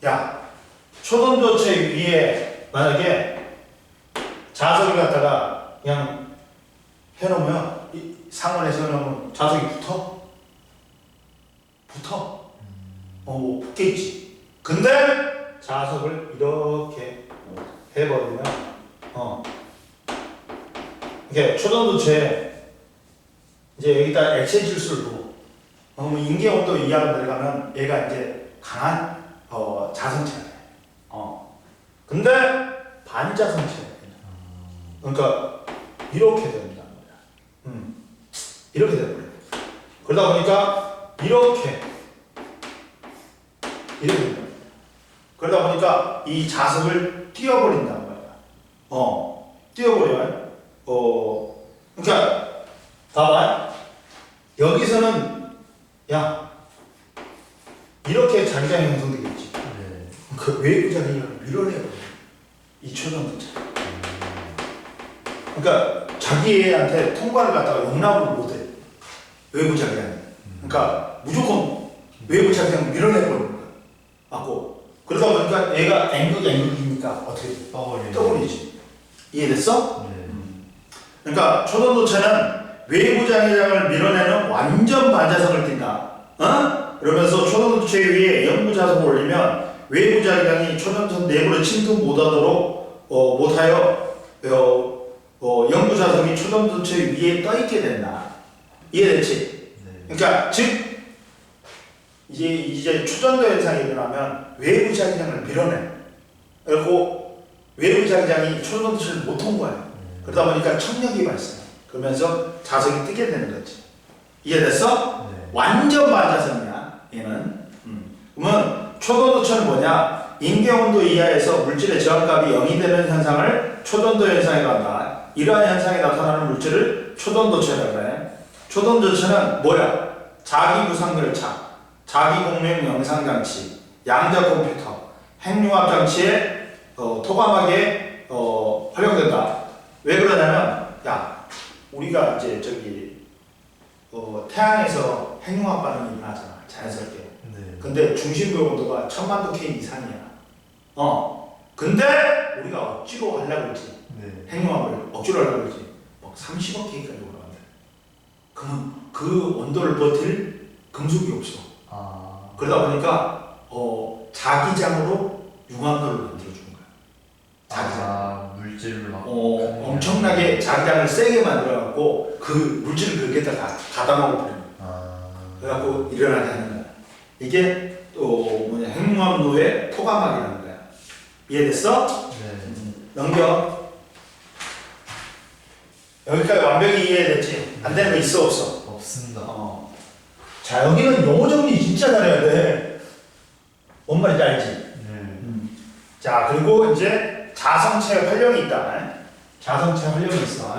야, 초전도체 위에 만약에 자석을 갖다가 그냥 해놓으면 이 상온에서 해놓으면 자석이 붙어? 붙겠지. 근데 자석을 이렇게 해버리면 이게 초전도체 이제 여기다 액체 질소를 두고 인계 온도 이하로 내려가면 얘가 이제 강한 자성체야. 근데 반자성체야. 그러니까 이렇게 된다는 거야. 이렇게 되는 거야. 그러다 보니까 이렇게 된다. 그러다 보니까 이 자석을 띄워버린다는 거야. 띄워버려요. 그러니까 봐봐. 여기서는 야 이렇게 자기장이 형성되겠지. 네. 그 외부 자기장을 밀어내버려. 이 초전도체. 그러니까 자기애한테 통과를 갖다가 용납을 못해. 외부 자기장이. 그러니까 무조건 외부 자기장을 밀어내버리는 거야. 맞고. 그러다 보니까 얘가 N극이니까 어떻게 돼? 떠버리지. 이해됐어? 네. 그러니까 초전도체는 외부 자기장을 밀어내는 완전 반자성을 띈다. 그러면서 초전도체 위에 연부 자석을 올리면 외부 자기장이 초전도체 내부로 침투 못하여 연부 자석이 초전도체 위에 떠 있게 된다. 이해됐지? 네. 그러니까 즉 이제 초전도 현상이 일어나면 외부 자기장을 밀어내. 그리고 외부 자기장이 초전도체를 못 통과해. 그러다 보니까 청력이 발생. 그러면서 자석이 뜨게 되는 거지. 이해됐어? 네. 완전 반자성이야. 얘는. 그러면 초전도체는 뭐냐? 인계온도 이하에서 물질의 저항값이 0이 되는 현상을 초전도 현상이라고 한다. 이러한 현상에 나타나는 물질을 초전도체라고 해. 초전도체는 뭐야? 자기 구상열차, 자기 공명 영상장치, 양자 컴퓨터, 핵융합 장치에 토감하게 활용된다. 왜 그러냐면 야 우리가 이제 태양에서 핵융합 반응이 일어나잖아. 자연스럽게. 네. 근데 중심부 온도가 1000만도 K 이상이야. 근데 우리가 억지로 하려고 그러지. 네. 핵융합을 억지로 하려고 그러지. 막 30억 K까지 올라간다. 그러면 그 온도를 버틸 금속이 없어. 그러다 보니까 자기장으로 융합로를 만들어주는 거야. 자기장. 물질을 막. 엄청나게 자기장을 세게 만들어갖고 그 물질을 거기에다 가다 먹어버려. 그래갖고 일어나게 하는 거야. 이게 또 핵융합로의 토감학이라는 거야. 이해됐어? 네. 넘겨. 여기까지 완벽히 이해됐지? 안 되는 거 있어 없어? 없습니다. 자 여기는 용어 정리 진짜 잘해야 돼. 뭔 말인지 알지? 네. 자 그리고 이제 자성체 활용이 있다. 자성체 활용이 있어.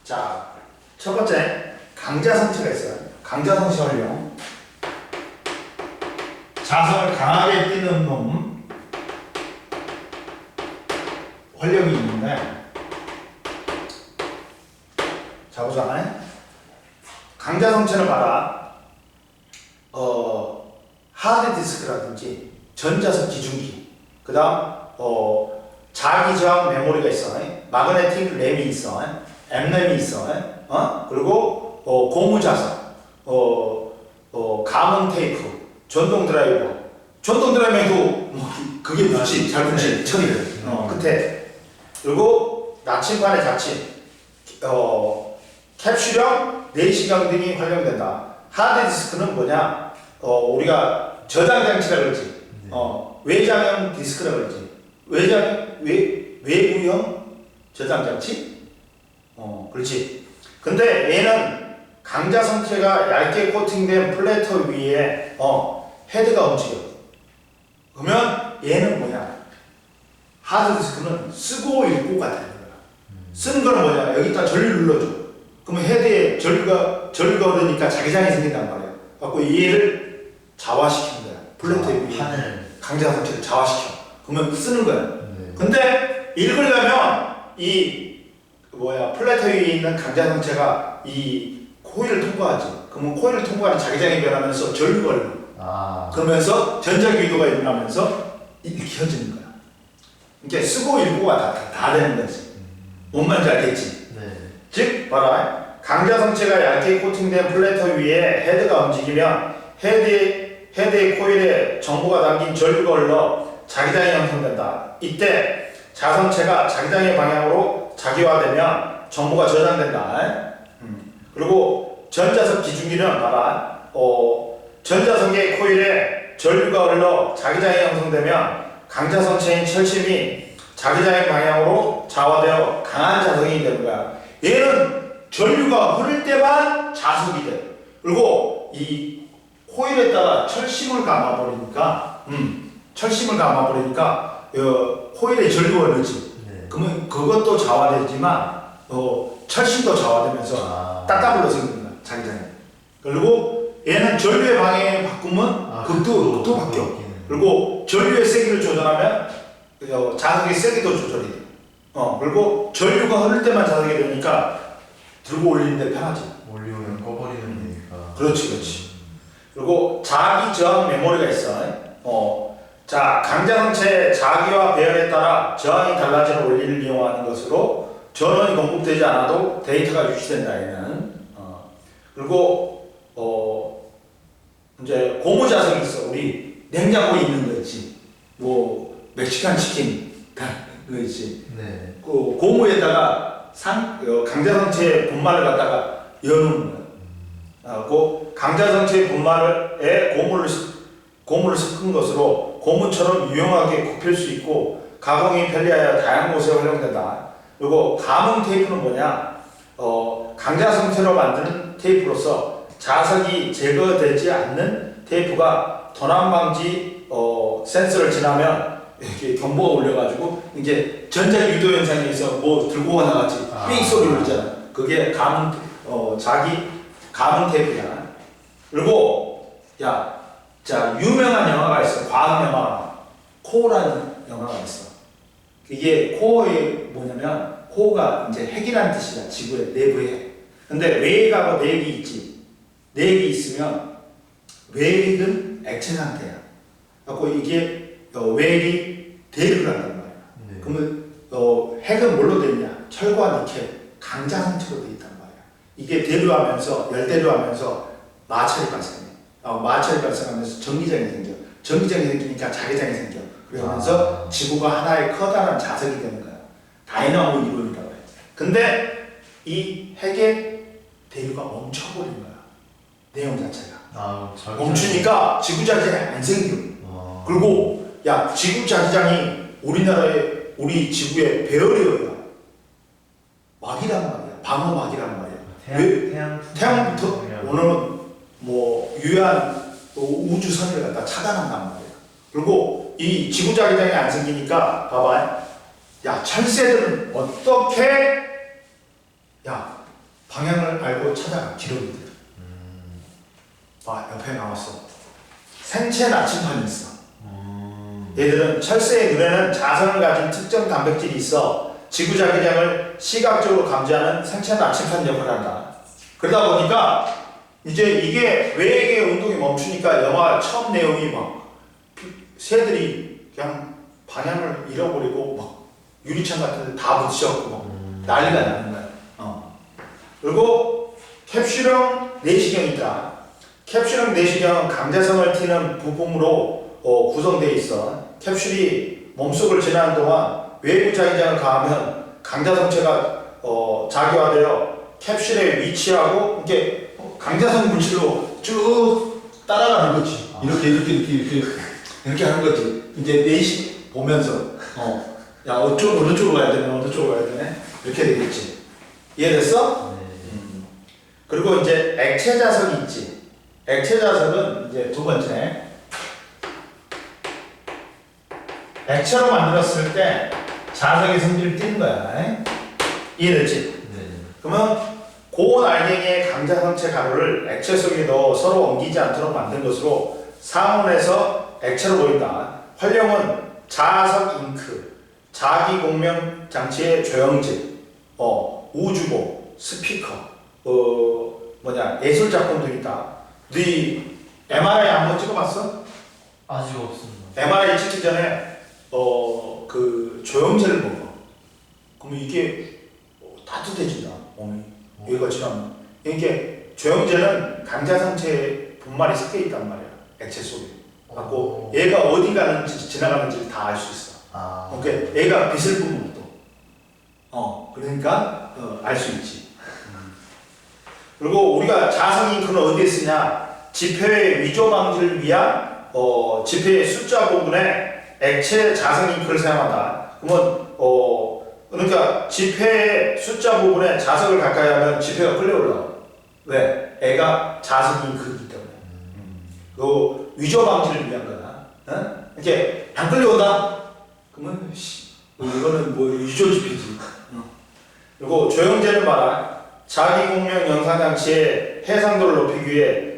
자, 첫 번째 강자성체가 있어요. 강자성체 활용. 자성을 강하게 띄는 놈 활용이 있는데, 자 보자. 강자성체는 봐라. 하드디스크라든지 전자석 기중기, 그 다음 자기저항 메모리가 있어. 마그네틱 램이 있어. M램이 있어. 그리고 고무자석, 가문 테이프, 전동 드라이버. 전동 드라이버도 그게 붙지, 잘 붙지, 처리를. 끝에. 그리고 나침반의 자침, 캡슐형 내시경 등이 활용된다. 하드디스크는 뭐냐? 우리가 저장 장치라 그러지. 네. 외장형 디스크라 그러지. 외부형 저장 장치? 그렇지. 근데 얘는 강자 성체가 얇게 코팅된 플래터 위에 헤드가 움직여. 그러면 얘는 뭐냐? 하드디스크는 쓰고 읽고가 되는 거야. 쓰는 거는 뭐냐? 여기다 전류 눌러줘. 그러면 헤드에 전류가 흐르니까 자기장이 생긴단 말이야. 갖고 얘를 자화시키는 거야. 플래터 위에 판을. 강자 성체를 자화시켜. 그러면 쓰는 거야. 네. 근데 읽으려면 플래터 위에 있는 강자 성체가 이 코일을 통과하지. 그러면 코일을 통과하는 자기장이 변하면서 전류가 흘러. 그러면서 전자기 유도가 일어나면서 읽혀지는 거야. 이게 쓰고 읽고가 다 되는 거지. 뭔 말인지 알겠지? 네. 즉, 봐라. 강자 성체가 얇게 코팅된 플래터 위에 헤드가 움직이면 헤드의 코일에 정보가 담긴 전류가 흘러 자기장이 형성된다. 이때 자성체가 자기장의 방향으로 자기화되면 정보가 저장된다. 그리고 전자석 기중기는 봐라. 전자석의 코일에 전류가 흘러 자기장이 형성되면 강자성체인 철심이 자기장의 방향으로 좌화되어 강한 자석이 되는 거야. 얘는 전류가 흐를 때만 자석이 돼. 그리고 이 코일에다가 철심을 감아버리니까 코일에 전류가 흐르지. 네. 그러면 그것도 좌화되지만 철심도 좌화되면서 딱따블로 생기는 거야. 자기장이. 그리고 얘는 전류의 방향을 바꾸면 극도 바뀌어. 그리고 전류의 세기를 조절하면 자석의 세기도 조절이 돼. 그리고 전류가 흐를 때만 자석이 되니까 들고 올리는 데 편하지. 올리면 꺼버리는 거니까. 그렇지. 그리고 자기 저항 메모리가 있어. 자, 강자성체 자기와 배열에 따라 저항이 달라지는 원리를 이용하는 것으로 전원이 공급되지 않아도 데이터가 유지된다. 얘는. 그리고 이제 고무 자석이 있어. 우리 냉장고에 있는 거 있지. 멕시칸 치킨 그거 있지. 네. 그 고무에다가 강자성체 분말을 갖다가 여는 거야. 그 강자성체 분말에 고무를 섞은 것으로 고무처럼 유용하게 굽힐 수 있고 가공이 편리하여 다양한 곳에 활용된다. 그리고 가문 테이프는 뭐냐? 강자성체로 만드는 테이프로서 자석이 제거되지 않는 테이프가 도난 방지 센서를 지나면 이렇게 경보가 울려가지고 이제 전자 유도 현상에 있어 들고 나같이 삑 소리 울잖아. 그게 가문 테이프잖아. 그리고 유명한 영화가 있어. 과학 영화 코어라는 영화가 있어. 이게 코어에 뭐냐면 코어가 이제 핵이라는 뜻이야. 지구의 내부의 핵. 근데 외핵하고 내핵이 있지. 내핵이 있으면 외핵은 액체 상태야. 그래서 이게 외핵이 대류를 한단 말이야. 네. 그러면 핵은 뭘로 되어 있냐? 철과 니켈, 강자성체로 되어 있단 말이야. 이게 대류하면서 열대류하면서 마찰이 발생해. 마찰이 발생하면서 전기장이 생겨. 전기장이 생기니까 자기장이 생겨. 그러면서 지구가 하나의 커다란 자석이 되는 거야. 다이나모 이론이라고 해. 근데 이 핵의 대류가 멈춰버린 거야. 내용 자체가. 멈추니까 지구 자기장이 안 생겨. 그리고 지구 자기장이 우리 지구의 배열이야. 막이란 말이야. 방어막이란 말이야. 태양부터 오는 유해한 우주선을 갖다 차단한단 말이야. 그리고 이 지구 자기장이 안 생기니까 봐봐. 철새들은 어떻게 방향을 알고 찾아가. 기록이들. 옆에 나왔어. 생체 나침판이 있어. 얘들은 철새의 눈에는 자선을 가진 특정 단백질이 있어 지구 자기장을 시각적으로 감지하는 생체 나침판 역할을 한다. 그러다 보니까 이제 이게 외액의 운동이 멈추니까 영화 처음 내용이 새들이 그냥 방향을 잃어버리고 유리창 같은 데 다 부딪혀갖고 난리가 나는 거야. 그리고 캡슐형 내시경이 있다. 캡슐형 내시경은 강자성을 띠는 부품으로 구성되어 있어. 캡슐이 몸속을 지나는 동안 외부 자기장을 가하면 강자성체가 자기화되어 캡슐에 위치하고 이게 강자성 물질로 쭉 따라가는 거지. 이렇게 하는 거지. 이제 넷이 보면서 야 어느 쪽으로 가야 되네, 어느 쪽으로 가야 되네, 이렇게 되겠지. 이해됐어? 네. 그리고 이제 액체 자석이 있지. 액체 자석은 이제 두 번째. 액체로 만들었을 때 자석의 성질을 띠는 거야. 이해됐지? 네. 그러면 고온 알갱이의 강자성체 가루를 액체 속에 넣어 서로 엉키지 않도록 만든 것으로 상온에서 액체로 보인다. 활용은 자석 잉크, 자기 공명 장치의 조형질, 우주복, 스피커, 예술 작품들이 있다. 네 MRI 한번 찍어봤어? 아직 없습니다. MRI 찍기 전에 그 조형제를 먹어. 그러면 이게 따뜻해진다, 몸이. 여기가 지나면. 이게 조형제는 강자성체 분말이 섞여 있단 말이야, 액체 속에. 갖고 얘가 어디 가는지 지나가는지 다 알 수 있어. 오케이, 얘가 빛을 뿜는 또. 그러니까 알 수 있지. 그리고 우리가 자석 잉크는 어디에 쓰냐? 지표의 위조 방지를 위한 지표의 숫자 부분에 액체 자석 잉크를 사용한다. 그러면 그러니까 지폐의 숫자 부분에 자석을 가까이 하면 지폐가 끌려올라. 왜? 애가 자석 잉크이기 때문에. 그 위조 방지를 위한 거다. 이렇게 안 끌려온다? 그러면 이거는 뭐 위조 지폐지. 그리고 조형제는 봐라. 자기 공명 영상 장치의 해상도를 높이기 위해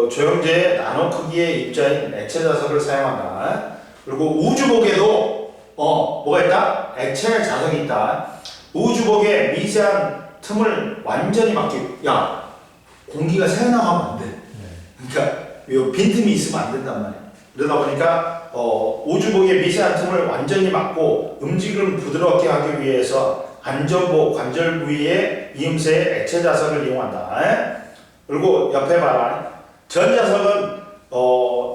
조형제의 나노 크기의 입자인 액체 자석을 사용한다. 그리고 우주복에도 뭐가 있다? 액체 자석이 있다. 우주복에 미세한 틈을 완전히 막기. 야, 공기가 새어나가면 안 돼. 그러니까 빈틈이 있으면 안 된단 말이야. 그러다 보니까 우주복의 미세한 틈을 완전히 막고 움직임을 부드럽게 하기 위해서 안전보 관절 부위에 이음새의 액체 자석을 이용한다. 그리고 옆에 봐라. 전자석은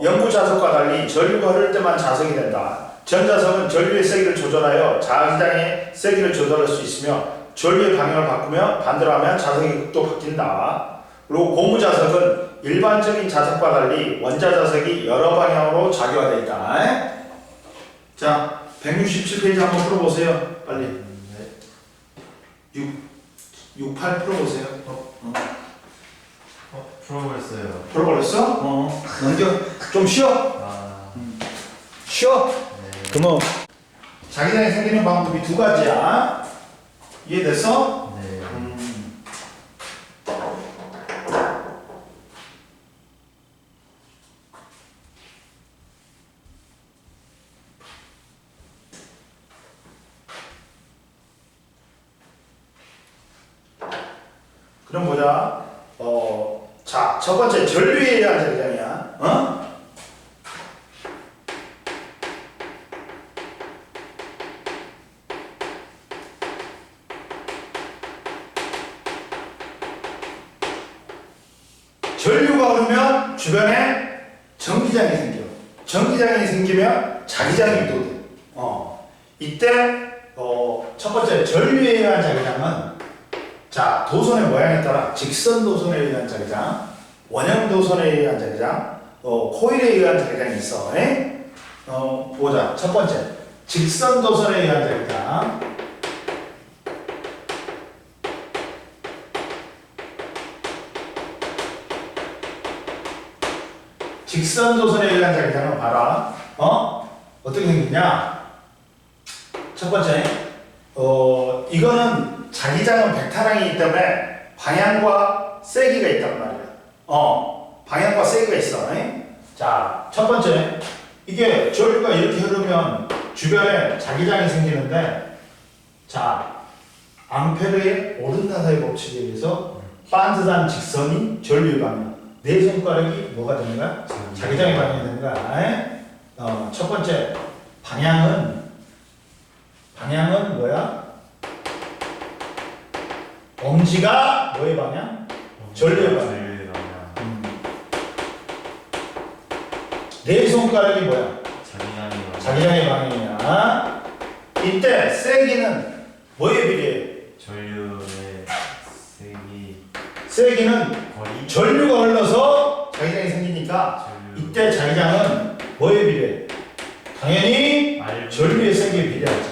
연구 자석과 달리 전류가 흐를 때만 자석이 된다. 전자석은 전류의 세기를 조절하여 자기장의 세기를 조절할 수 있으며 전류의 방향을 바꾸며 반대로 하면 자석이 또 바뀐다. 그리고 고무 자석은 일반적인 자석과 달리 원자 자석이 여러 방향으로 작용되어 있다. 자, 167페이지 한번 풀어보세요. 빨리. 68 풀어보세요. 풀어버렸어요. 풀어버렸어? 넘겨. 좀 쉬어. 쉬어. 네. 그러면 자기장이 생기는 방법이 두 가지야. 이해됐어? 네. 그럼 보자. 자, 첫 번째 전류에 의한 자기장이야. 전류가 흐르면 주변에 전기장이 생겨. 전기장이 생기면 자기장이 또 돼. 이때 첫 번째 전류에 의한 자기장은 자, 도선의 모양에 따라 직선 도선에 의한 자기장, 원형 도선에 의한 자기장, 코일에 의한 자기장이 있어. 보자. 첫 번째, 직선 도선에 의한 자기장. 직선 도선에 의한 자기장은 봐라. 어떻게 생기냐? 첫 번째, 이거는 자기장은 백타랑이기 때문에 방향과 세기가 있단 말이야. 방향과 세기가 있어. 자, 첫 번째, 이게 전류가 이렇게 흐르면 주변에 자기장이 생기는데, 자, 암페르의 오른나사의 법칙에 의해서 반듯한 직선이 전류의 방향. 네 손가락이 뭐가 되는 거야? 자기장의 방향이 되는 거야. 첫 번째, 방향은 뭐야? 엄지가 뭐의 방향? 전류의 방향. 네 손가락이 뭐야? 자기장의 방향이야. 이때 세기는 뭐에 비례해? 전류의 세기는 거리? 전류가 흘러서 자기장이 생기니까 이때 이때 자기장은 뭐에 비례? 당연히 전류의 세기에 비례하지.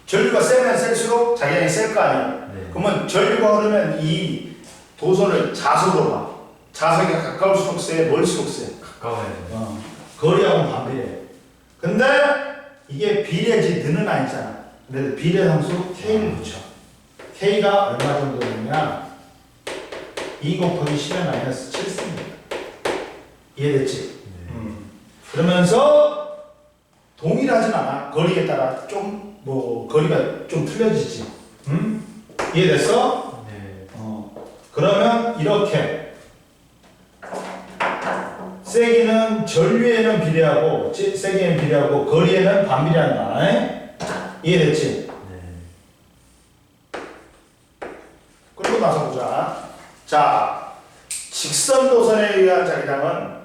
전류가 세면 셀수록 자기장이 셀 거 아니야. 네. 그러면 전류가 흐르면 이 도선을 자석으로 봐. 자석이 가까울수록 세, 멀수록 세. 가까워야 돼. 거리하고는 반비례. 근데 이게 비례지 는은 아니잖아. 그래도 비례 함수 K를 붙여. K가 얼마 정도 되냐? 2 곱하기 10의 마이너스 7습니다. 이해됐지? 네. 그러면서 동일하진 않아. 거리에 따라 좀 뭐 거리가 좀 틀려지지. 이해됐어? 네. 그러면 이렇게 세기는 전류에는 비례하고 세기에는 비례하고 거리에는 반비례한다. 이해됐지? 네. 그리고 나서 보자. 자, 직선 도선에 의한 자기장은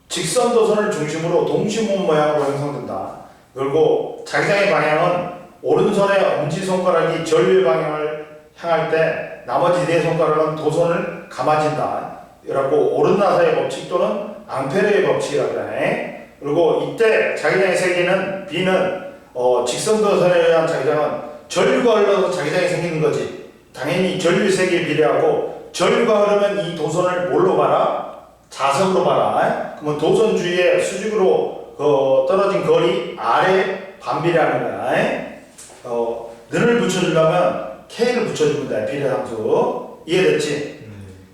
직선 도선을 중심으로 동시문 모양으로 형성된다. 그리고 자기장의 방향은 오른손의 엄지손가락이 전류의 방향을 향할 때 나머지 네 손가락은 도선을 감아진다. 그래갖고 오른나사의 법칙 또는 앙페르의 법칙이라고 해. 그리고 이때 자기장의 세기는 B는 직선 도선에 의한 자기장은 전류가 흘러서 자기장이 생기는 거지. 당연히 전류의 세기에 비례하고 전류가 흐르면 이 도선을 뭘로 봐라? 자석으로 봐라. 그러면 도선 주위에 수직으로 떨어진 거리 아래 반비례하는 거야. 는을 붙여주려면 K를 붙여주면 돼. 비례함수. 이해됐지?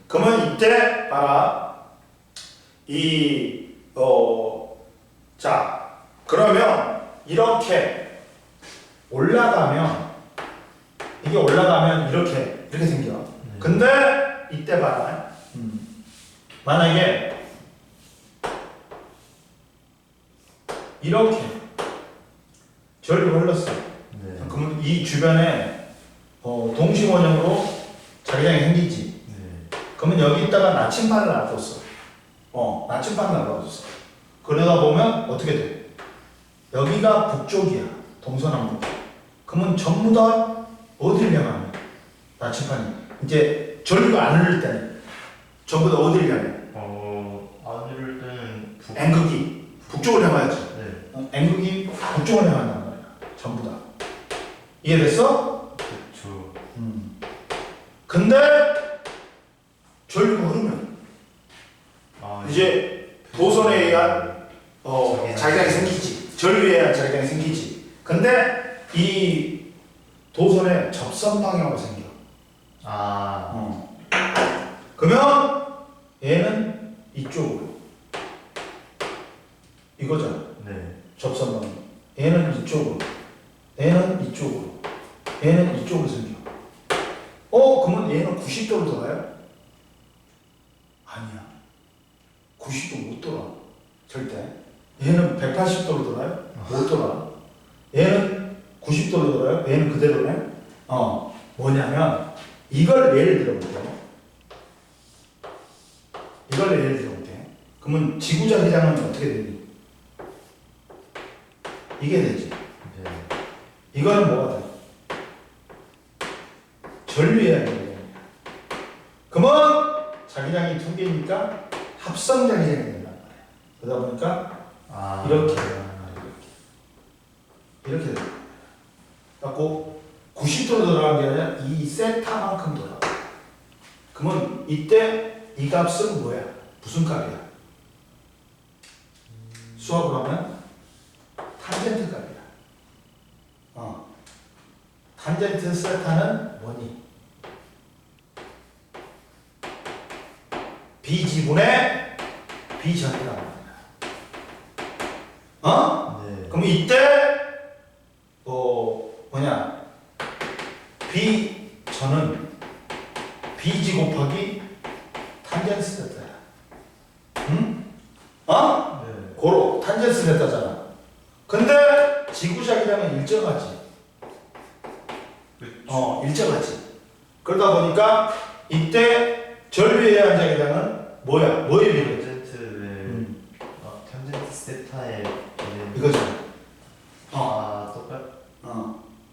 그러면 이때 봐라. 자, 그러면 이렇게 올라가면 이게 올라가면 이렇게 생겨. 근데 이때 봐라. 만약에 이렇게 전류가 흘렀어. 네. 그러면 이 주변에 동시원형으로 자기장이 생기지. 네. 그러면 여기다가 나침반을 놔뒀어. 나침반을 놔뒀어. 그러다 보면 어떻게 돼? 여기가 북쪽이야. 동서남북. 그러면 전부 다 어디를 향하냐? 나침반이. 이제 전류가 안 흐를 때는 전부 다 어디를 향해? 안 이럴 때는 N극이 북쪽을 향하지. 네. N극이 북쪽을 향한단 말이야. 전부 다. 이해됐어? 그렇죠. 근데 전류가 흐르면 이제 도선에 의한 자기장이 생기지. 전류에 의한 자기장이 생기지. 근데 이 도선에 접선 방향으로 생겨. 그러면 얘는 이쪽으로. 이거잖아. 네. 접선 방향. 얘는 이쪽으로. 얘는 이쪽으로. 얘는 이쪽으로 생겨. 그러면 얘는 90도로 돌아요? 아니야. 90도 못 돌아. 절대. 얘는 180도로 돌아요? 못 돌아. 얘는 90도로 돌아요? 얘는 그대로네? 뭐냐면, 이걸 예를 들어볼게. 이걸 예를 들어볼게. 그러면 지구자기장은 어떻게 되니? 이게 되지. 네. 이거는 뭐가 돼? 전류해야 돼. 그러면 자기장이 두 개니까 합성 자기장이 된단 말이야. 그러다 보니까 이렇게 돼. 그래갖고 90도로 돌아가는 게 아니라 이 세타만큼 돌아가. 그러면 이때 이 값은 뭐야? 무슨 값이야? 수학으로 하면 탄젠트 값이야. 탄젠트 세타는 뭐니? B지분의 B전이라고 합니다. 네. 그럼 이때 B전은 B지 곱하기 탄젠스 세타야. 네. 고로 탄젠스 세타잖아. 근데 지구자기장은 일정하지. 그렇죠. 일정하지. 그러다 보니까 이때 전류에 의한 자기장은 뭐야? 뭐에 비례? 탄젠트 탄젠트 세타의 이거잖아. 똑같.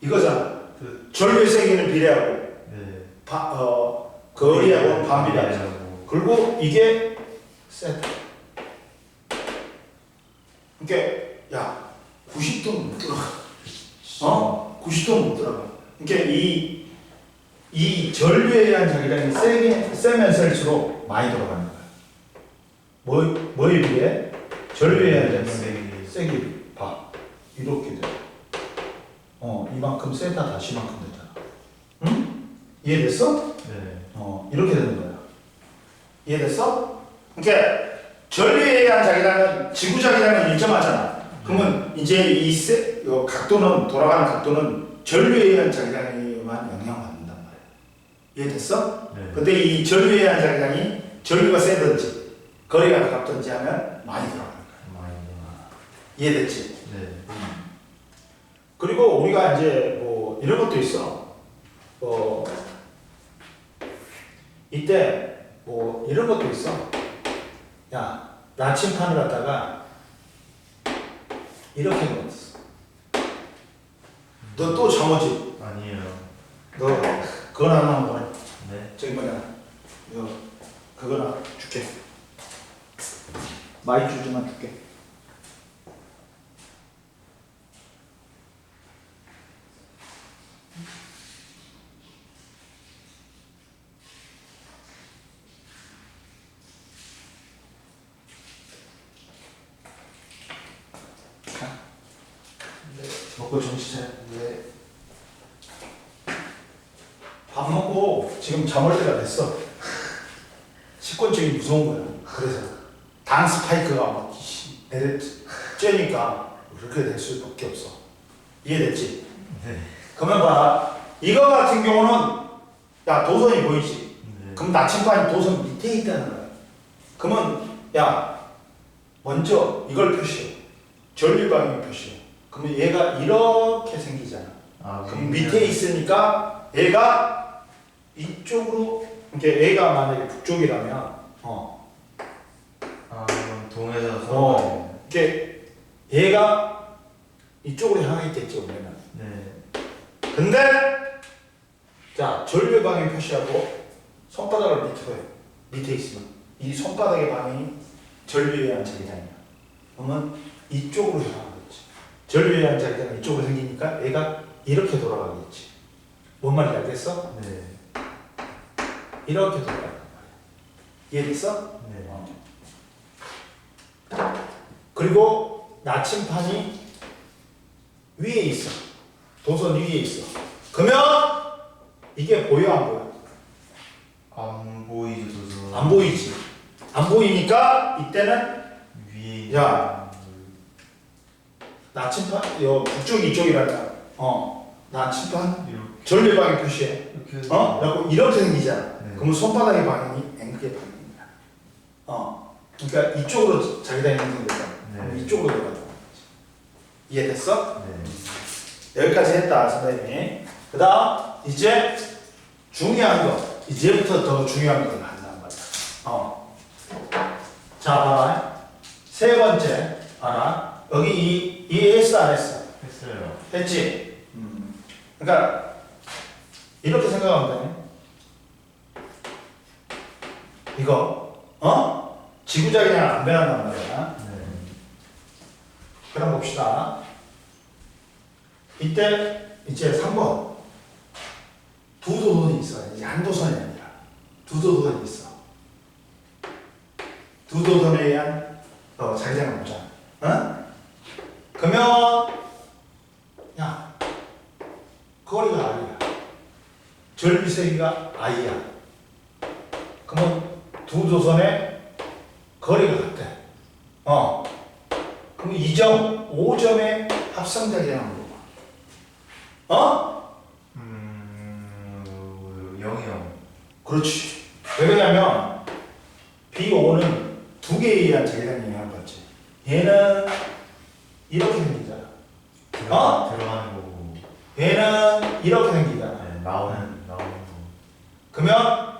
이거잖아. 그 전류의 세기는 비례하고 네. 거리하고는 반비례하지. 그리고 이게 세타. 그러니까 야 90도 못 들어가. 90도 못 들어가. 그러니까 이 전류에 의한 자기장이 세면 셀수록 많이 들어가는 거야. 뭐에 비해? 전류에 의한 자기장이 세게 봐. 이렇게 돼. 이만큼 세다 다시 이만큼 되잖아. 응? 이해됐어? 네. 이렇게 되는 거야. 이해됐어? 그러니까 전류에 의한 자기장은 지구 자기장은 일정하잖아. 그러면 이제 이 각도는 돌아가는 각도는 전류에 의한 자기장에만 영향받는단 말이야. 이해됐어? 네. 근데 이 전류에 의한 자기장이 전류가 세든지 거리가 가깝든지 하면 많이 들어가는 거야. 많이. 이해됐지? 네. 그리고 우리가 이제 뭐 이런 것도 있어. 이때 뭐 이런 것도 있어. 야, 나침판을 갖다가 이렇게 넣었어. 너 또 잠오지? 아니에요. 너 그거 하나 보내. 네. 저기 뭐냐? 너 그거나 줄게. 마이쮸즈만 줄게. 먹고 정신 차려. 네. 밥 먹고 지금 잠올 때가 됐어. 식곤증이 무서운 거야. 그래서 당 스파이크가 막 내려 쬐니까 그렇게 될 수밖에 없어. 이해됐지? 네. 그러면 봐. 이거 같은 경우는 야 도선이 보이지? 네. 그럼 나침반이 도선 밑에 있다는 거야. 그러면 야 먼저 이걸 표시해. 전류 방향 표시해. 그러면 얘가 이렇게 생기잖아. 그럼 밑에 있으니까 얘가 이쪽으로 이렇게 얘가 만약에 북쪽이라면 그럼 동에서 이렇게 얘가 이쪽으로 향해 있겠지 원래는. 네. 근데 자 전류 방향 표시하고 손바닥을 밑으로 해. 밑에 있으면 이 손바닥의 방향이 전류에 의한 자기장이야. 그러면 이쪽으로 향하겠지. 전류에 의한 자기장이 이쪽으로 생기니까 얘가 이렇게 돌아가겠지. 뭔 말인지 알겠어? 네. 이렇게 돌아간단 말이야. 이해됐어? 네. 그리고 나침판이 위에 있어. 도선 위에 있어. 그러면 이게 보여 안 보여? 안 보이죠, 저도. 안 보이지. 안 보이니까 이때는 위에. 야. 나침판 북쪽 이쪽이랄까. 나침판 이렇게. 전류 방향 표시해. 이렇게. 그리고 이렇게 생기잖아. 네. 그러면 손바닥의 방향이 앵글의 방향이야. 그러니까 이쪽으로 자기장이 생긴 거야. 네. 이쪽으로 들어간다. 이해됐어? 네. 여기까지 했다, 선생님이. 그 다음, 이제 중요한 거. 이제부터 더 중요한 걸 한단 말이야. 자, 봐라. 세 번째, 봐라. 여기 이 S 안 했어? 했어요. 했지? 그러니까, 이렇게 생각하면 돼. 이거, 지구자기장 안 변한단 말이야. 네. 그럼 봅시다. 이때 이제 3번 두 도선이 있어. 이제 한 도선이 아니라 두 도선이 있어. 두 도선에 의한 자기장을 보자. 그러면 야 거리가 R이야. 전류 세기가 I야. 그러면 두 도선의 거리가 같대. 그럼 2점, 5점의 합성 자기장을 물어봐. 0이요. 그렇지. 왜 그러냐면 B5는 두 개에 의한 자기장 영향을 받지. 얘는 이렇게 생기잖아. 들어가는 거고. 얘는 이렇게 생기잖아. 네, 나오는 거. 그러면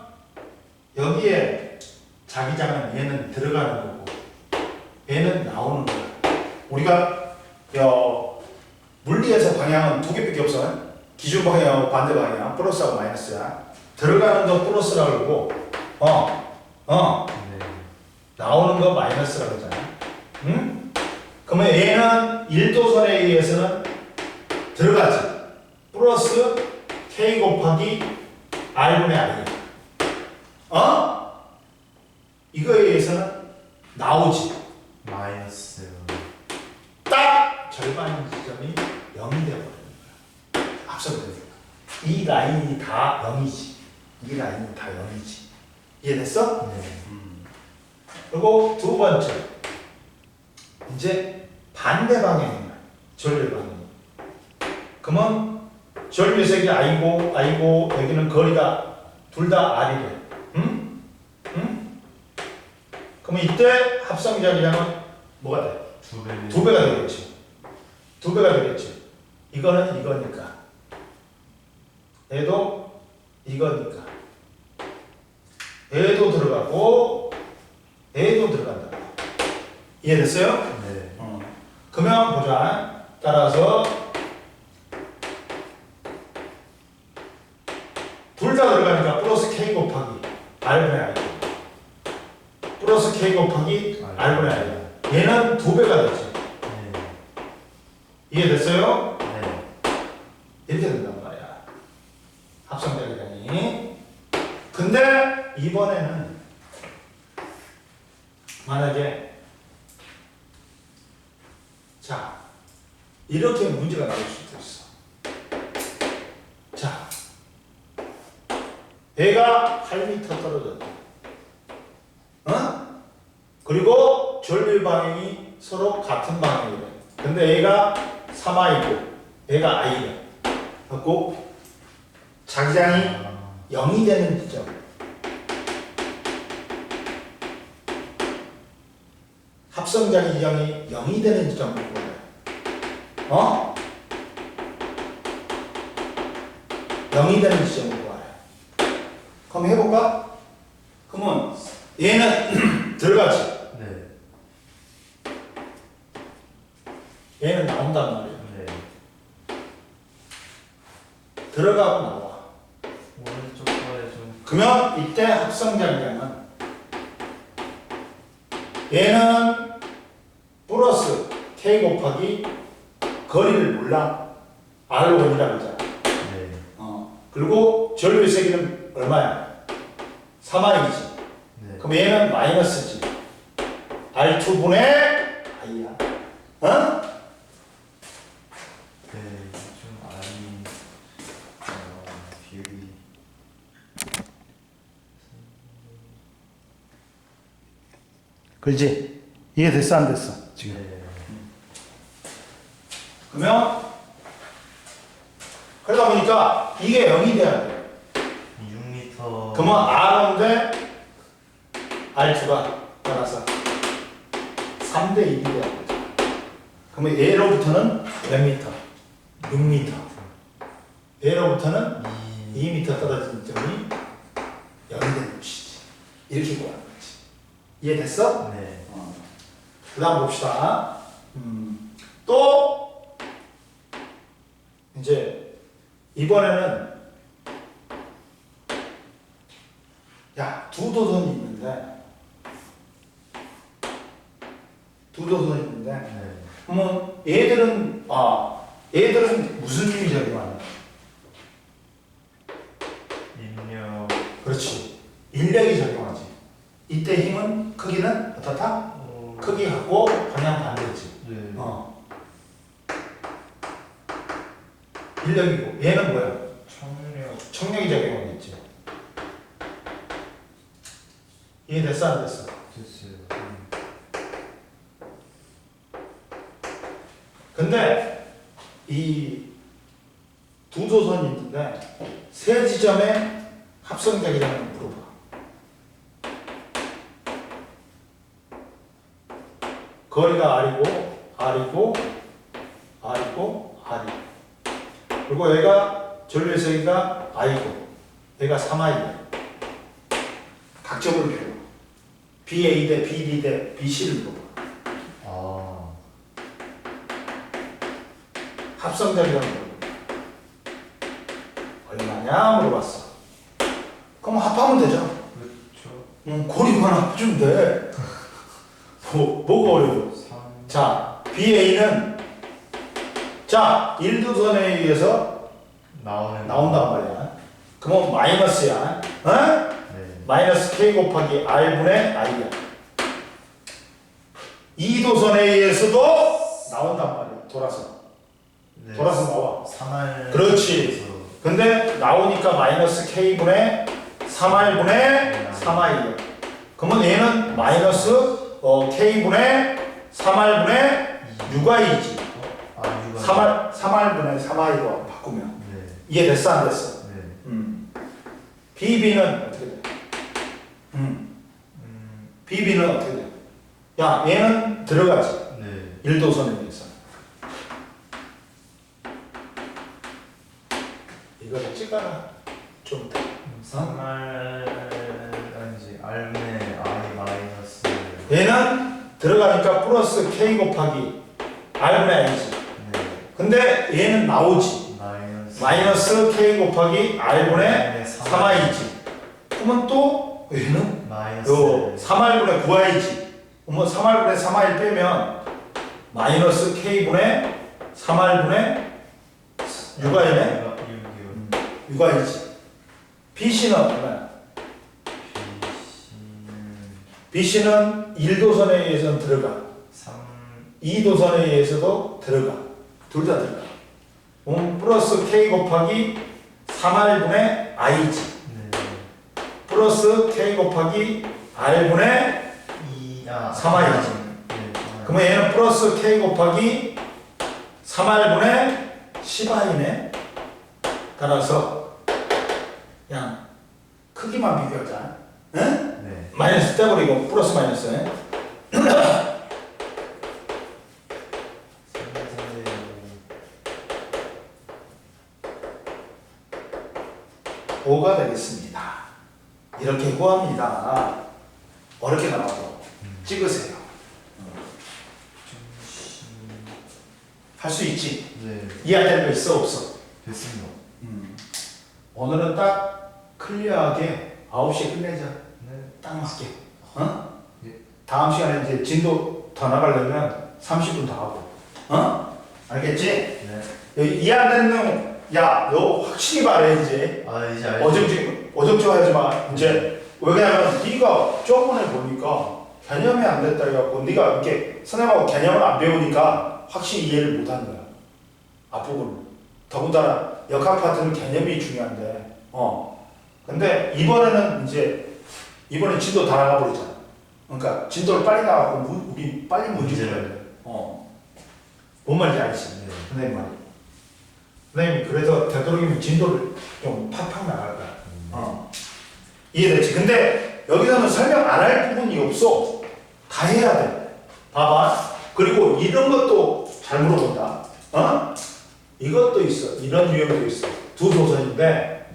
여기에 자기장은 얘는 들어가는 거고 얘는 나오는 거야. 우리가 물리에서 방향은 두 개밖에 없어. 기준 방향하고 반대 방향, 플러스하고 마이너스야. 들어가는 거 플러스라고 그러고 네. 나오는 거 마이너스라고 그러잖아. 응? 그러면 얘는 1도선에 의해서는 들어가지. 플러스 k 곱하기 r분의 r이야. 어? 이거에 의해서는 나오지. 마이너스. 딱 절반 지점이 0이 되어버리는 거야. 앞서버리니까. 이 라인이 다 0이지. 이 라인이 다 0이지. 이해됐어? 네. 그리고 두 번째. 이제 반대 방향이야. 전류 방향. 그러면 전류색이 I고 여기는 거리가 둘 다 R이래. 응? 응? 그러면 이때 합성자기량은 뭐가 돼? 두 배가 되겠지. 두 배가 되겠지. 이거는 이거니까. 얘도 이거니까. 얘도 들어가고 얘도 들어간다. 이해됐어요? 네. 그러면 보자. 따라서 둘 다 들어가니까 플러스 k 곱하기 r분의 r. 플러스 k 곱하기 r분의 r. 얘는 두 배가 되지. 네. 이해됐어요? 네. 이렇게 된단 말이야. 합성자기량이. 근데 이번에는 만약에 자 이렇게 문제가 나올 수도 있어. 자 얘가 8m 떨어졌다. 어? 그리고 전류 방향이 서로 같은 방향이래. 근데 얘가 3I고 얘가 I래. 그래갖고 자기장이 0이 되는 지점. 합성자기장이 0이 되는 지점을 보래. 어? 0이 되는 지점을 보래. 그럼 해볼까? 그러면 얘는 들어가지. 네. 얘는 나온단 말이야. 네. 들어가고 나와. 오른쪽 거에 좀. 그러면 이때 합성자기장은 얘는 플러스 k 곱하기 거리를 몰라. R1이라고 하잖아. 네. 그리고 전류의 세기는 얼마야? 3I지. 네. 그럼 얘는 마이너스지. R2분의 I야. 어? 네. 좀 많이 비율이. 그렇지? 이해됐어 안 됐어? 지금. 네. 그러면 그러다 보니까 이게 0이 돼야 돼. 6m. 그러면 R인데 R2가 따라서 3대 1이 돼야 돼. 그러면 얘로부터는 몇 미터? 6m. 얘로부터는 2m 떨어진 점이 0이 되는 것이지. 이렇게 구하는 거지. 이해됐어? 네. 그 다음 봅시다. 또 이제 이번에는 두 도선이 있는데 네. 그러면 얘들은 무슨 힘이 적용하냐? 인력. 그렇지. 인력이 적용하지. 이때 힘은 크기는 어떻다? 크기하고 방향 반대지. 네. 인력이고 얘는 뭐야? 청력. 청력이 적용하겠지. 이해됐어 안 됐어? 됐어요. 근데 이 두 도선이 있는데 세 지점의 합성자기량을 물어봐. 거리가 R이고 그리고 얘가 전류의 세기가 I고 얘가 3I야. 각점을 배워. BA 대 BD 대 BC를 물어봐. 합성자기량을 물어봐. 얼마냐 물어봤어. 그럼 합하면 되죠. 그렇죠. 고리만 합해주면 돼. 뭐가 어려워요? 3 자, BA는 자, 1도선에 의해서 나온단 말이야. 그러면 마이너스야. 어? 네. 마이너스 K 곱하기 R분의 I야. 2도선에 의해서도 나온단 말이야. 돌아서. 네. 돌아서 나와. 3R 그렇지. 근데 나오니까 마이너스 K분의 3R분의 3I야. 그러면 얘는 마이너스 K분의 3R분의 6I지. 3R분의 3I로 바꾸면. 네. 이해됐어 안 됐어? 네. BB는 어떻게 돼? BB는 어떻게 돼? 야 얘는 들어가지. 네. 1도선에 의해서. 이거를 찍어라. 좀 더. 3R 아니지 R분의 I 마이너스 얘는 들어가니까 플러스 K 곱하기 R분의 I지. 네. 근데 얘는 나오지. 마이너스 K 곱하기 R분의 3I지. 그러면 또 얘는 마이너스 요 3R분의 9I지. 그러면 3R분의 3I 빼면 마이너스 K분의 3R분의 6I네. 6I지. BC는 얼마야? BC는 1도선에 의해서는 들어가. 2도선에 의해서도 들어가. 둘 다 들어가. 플러스 K 곱하기 3R분의 I지. 네. 플러스 K 곱하기 R분의 3I지. 네. 그러면 얘는 플러스 K 곱하기 3R분의 10I네. 따라서 그냥 크기만 비교하자. 응? 네. 마이너스 떼버리고 플러스 마이너스. 5가 되겠습니다. 이렇게 구합니다. 어렵게 나와도 찍으세요. 할 수 있지? 네. 이해할 거 있어 없어? 됐습니다. 오늘은 딱 클리어하게 9시에 끝내자. 네. 딱 맞게. 어? 예. 다음 시간에 이제 진도 더 나가려면 30분 더 하고. 어? 알겠지? 네. 여기 이해 안 되는 내용, 야, 너 확실히 말해 이제. 아 이제 알죠. 어정쩡 하지 마. 이제 왜냐면 네가 저번에 보니까 개념이 안 됐다 해갖고 네가 이렇게 선생님하고 개념을 안 배우니까 확실히 이해를 못 하는 거야. 앞부분. 더군다나 역학 파트는 개념이 중요한데. 근데 이번에는 이번에 진도 다 나가버리잖아. 그러니까 진도를 빨리 나가고 우리 빨리 문제를 해야 돼. 뭔 말인지 알지? 네. 선생님 말이. 선생님이 그래서 되도록이면 진도를 좀 팍팍 나갈 거야. 이해됐지? 근데 여기서는 설명 안 할 부분이 없어. 다 해야 돼. 봐봐. 그리고 이런 것도 잘 물어본다. 이것도 있어. 이런 유형도 있어. 두 도선인데,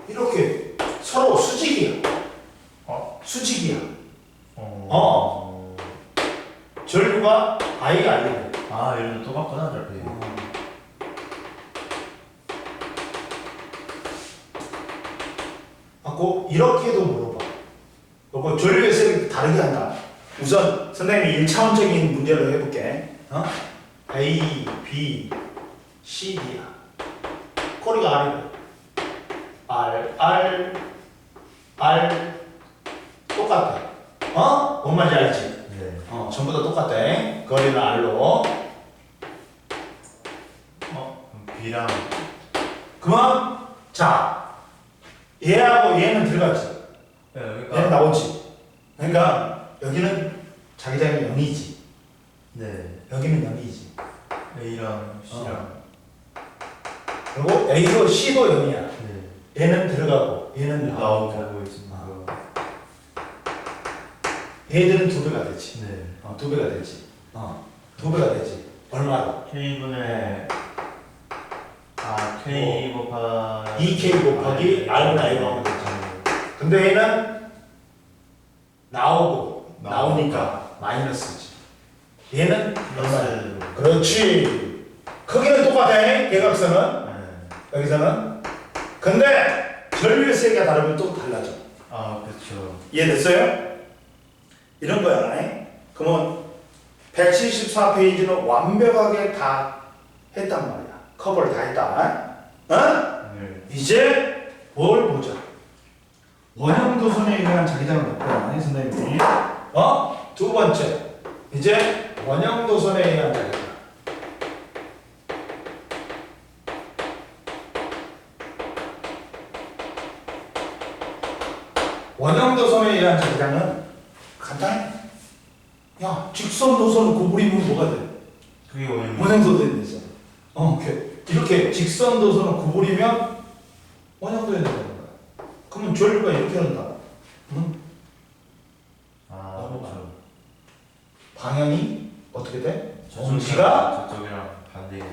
이렇게 서로 수직이야. 수직이야. 전류가 I가 아니래. 아 얘도 똑같구나 저렇게. 하고 이렇게도 물어봐. 그리고 전류의 색을 다르게 한다. 우선 선생님이 1차원적인 문제를 해볼게. A, B, C, D야. 꼬리가 R이래. R 똑같아. 뭔 말인지 알지? 네. 전부 다 똑같아. 거리는 R로. 그럼 B랑 그만. 자, 얘하고 얘는 들어갔지. 네, 얘는 여기가 나오지. 그러니까 여기는 자기장이 0이지. 네. 여기는 0이지. A랑 C랑 그리고 A도 C도 0이야. 네. 얘는 들어가고 얘는 나오고. 나오고 있습니다. 얘들은 2배가 되지. 네. 2배가 되지. 2배가 되지. 얼마로? K분의 K 곱하기 2K 곱하기 R분의 I로 하면 되지. 근데 얘는 나오니까 마이너스지. 얘는 플러스. 그렇지. 크기는 똑같아. 대각선은. 네. 여기서는. 근데 전류의 세기가 다르면 또 달라져. 그렇죠. 이해됐어요? 이런 거야. 그러면 174페이지는 완벽하게 다 했단 말이야. 커버를 다 했다. 어? 네. 이제 뭘 보자. 원형 도선에 의한 자기장을 몇 거야, 선생님이. 두 번째. 이제 원형 도선에 의한 자기장. 원형 도선에 의한 자기장은 간단해. 야, 직선 도선을 구부리면 뭐가 돼? 그게 원형. 원형 도선이 되죠. 이렇게 직선 도선을 구부리면 원형 도선이 되는 거야. 그러면 전류가 이렇게 흐른다. 응? 아, 그렇죠. 방향이 어떻게 돼? 엄지가 저쪽이랑 반대인.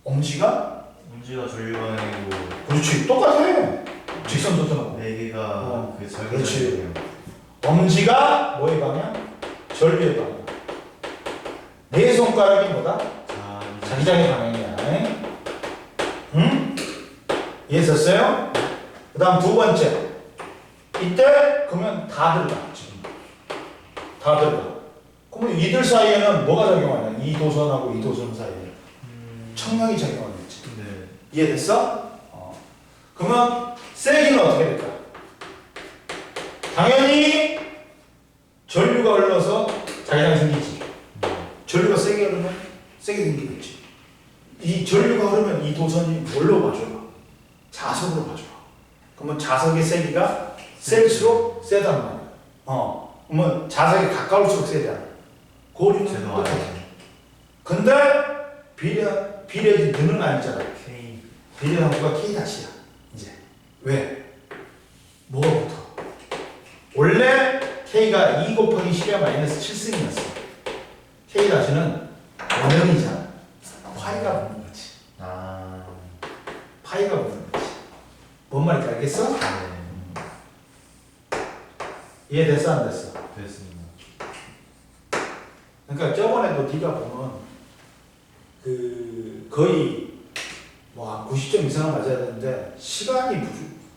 엄지가 엄지가 전류 방향이고 그렇지 똑같아. 직선 도선하고. 네 개가 그 그렇지. 자기장. 엄지가 뭐의 방향? 전류의 방향. 네 손가락이 뭐다? 자기장의 방향이야. 응? 이해했었어요? 그 다음 두 번째. 이때 그러면 다 들어가. 지금 다 들어가. 그러면 이들 사이에는 뭐가 작용하냐? 이 도선하고 이 도선 사이에 청량이 작용하겠지. 네. 이해됐어? 그러면 세기는 어떻게 될까? 당연히 전류가 흘러서 자기장이 생기지. 전류가 세게 흐르면 세게 생기겠지. 이 전류가 흐르면 이 도선이 뭘로 봐줘요? 자석으로 봐줘요. 그러면 자석의 세기가 셀수록 세단 말이야. 그러면 자석이 가까울수록 세잖아. 고리는 똑같아. 근데 비례지 능은 아니잖아. K. 비례 함수가 K 다시야. 이제 왜? 뭐가 붙어? 원래 K가 2 곱하기 10의 마이너스 7승이었어. K 다시는 원형이잖아. 파이가 붙는 거지. 아. 파이가 붙는 거지. 뭔 말인지 알겠어? 네. 이해됐어 안 됐어? 됐습니다. 그러니까 저번에도 네가 보면 그 거의 뭐 90점 이상은 맞아야 되는데 시간이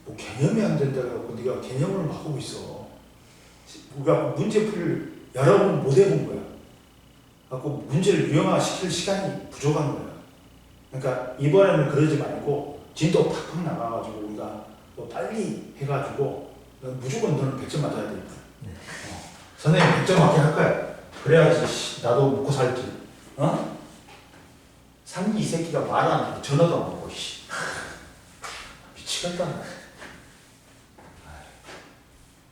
뭐 개념이 안 된다고 네가 개념을 막 하고 있어. 우리가 문제풀이를 여러 번 못 해본 거야. 갖고 문제를 유형화시킬 시간이 부족한 거야. 그러니까 이번에는 그러지 말고 진도 팍팍 나가가지고 우리가 뭐 빨리 해가지고 무조건 너는 100점 맞아야 되니까. 선생님 100점 맞게 할 거야. 그래야지 나도 먹고 살지. 상기 이 새끼가 말 안 하고 전화도 안 하고 미치겠다.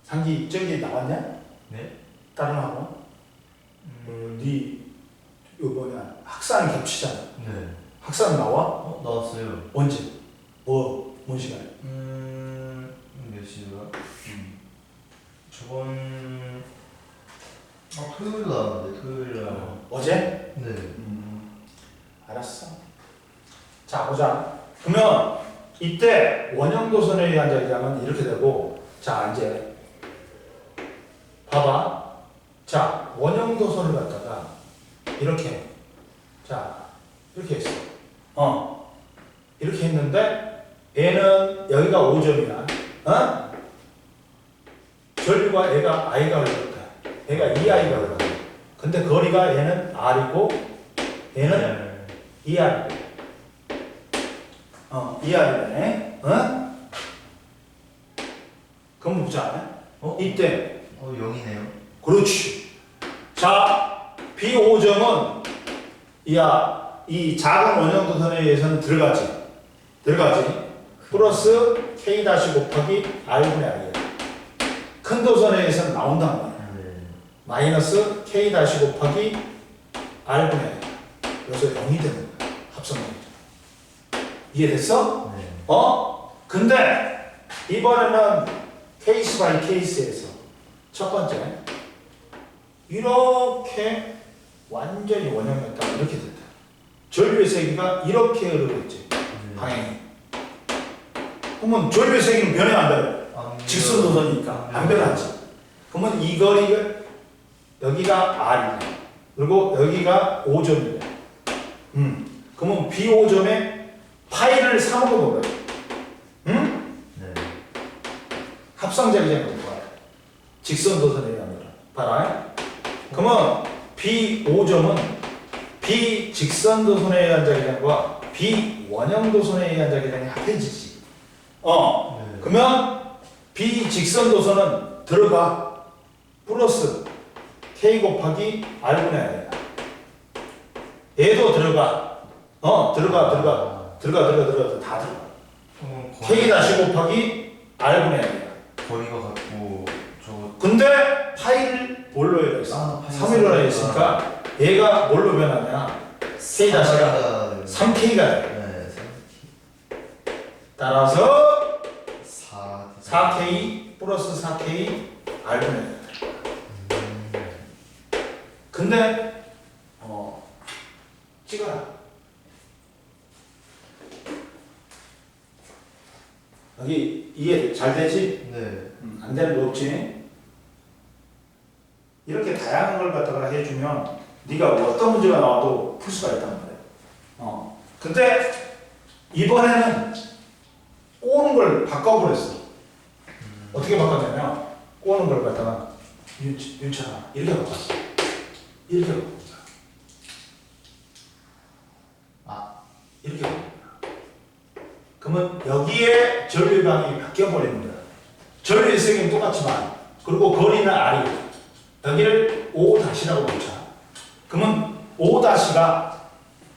상기 저기 나왔냐? 네? 다른 학원? 네 이거 뭐냐 학산 겹치잖아. 네. 학산 나와? 나왔어요. 언제? 뭔 시간에? 몇 시더라? 저번 토요일 나왔는데 토요일 날. 어제? 네. 알았어. 자 보자. 그러면 이때 원형 도선에 의한 자기장은 이렇게 되고, 자 이제 봐봐. 자 원형 도선을 갖다가 이렇게, 자 이렇게 했어. 이렇게 했는데 얘는 여기가 5점이야. 전류가 얘가 I가 흘렀다. 얘가 2I가 흘렀다. 근데 거리가 얘는 R이고 얘는 2R이고. 2R이네. 그럼 보자. 이때 0이네요. 그렇지. 자, B5점은 이 작은 원형 도선에 의해서는 들어가지. 플러스 K 다시 곱하기 R분의 R이야. 큰 도선에 의해서는 나온단 말이야. 네. 마이너스 K 다시 곱하기 R분의 R. 그래서 0이 되는 거야. 합성되죠. 이해됐어? 네. 근데 이번에는 케이스 바이 케이스에서 첫 번째 이렇게 완전히 원형이었다 이렇게 됐다. 전류의 세기가 이렇게 흐르겠지. 방향이. 그러면 전류의 세기는 변해 안 변해? 직선 도선이니까 안 변하지. 그러면 이 거리가 여기가 R이네. 그리고 여기가 5점이네. 그러면 B5점에 파이를 3으로 놓으래. 응? 네. 합성자기장이 뭐야? 직선 도선에 의한 거라. 봐라. 그러면 B5점은 비직선도선에 의한 자기장과 비원형도선에 의한 자기장이 합해지지. 네. 그러면 비직선도선은 들어가 플러스 K 곱하기 R분의 R이야. 얘도 들어가. 들어가 다 들어가. K 다시 곱하기 R분의 R이야. 거리가 같고 저 근데 파이를 뭘로 해야 있어? 파이 3일로 해야 있으니까 얘가 뭘로 변하냐? K 다시가 3K가 돼. 네, 따라서 4 4K 플러스 4K R분의 R. 근데 찍어라. 여기 이해 잘 되지? 네. 안 되는 거 없지? 이렇게 다양한 걸 갖다가 해주면 네가 어떤 문제가 나와도 풀 수가 있단 말이야. 근데 이번에는 꼬는 걸 바꿔버렸어. 어떻게 바꿨냐면 꼬는 걸 갖다가 윤찬아 이렇게 바꿨어. 이렇게 바꿨어. 이렇게 바꿨어. 그러면 여기에 전류방이 바뀌어버리는 거야. 전류의 세기는 똑같지만 그리고 거리는 R이 여기를 O-라고 놓자. 그러면 O-가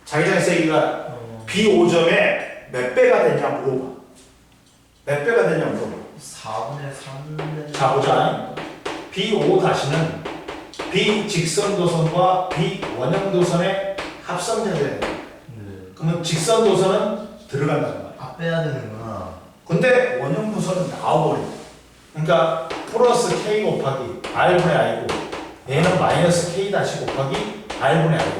자기장의 세기가 B5점에 몇 배가 되냐 물어봐. 몇 배가 되냐 물어봐. 4분의 3. 자 보자. B5-는 비직선도선과 비원형도선의 합성자들이야. 네. 그러면 직선도선은 들어간다는 거야. 빼야 되는구나. 근데 원형도선은 나와버려. 그러니까 플러스 K 곱하기 R분의 I고 얘는 마이너스 K 다시 곱하기 R분의 I고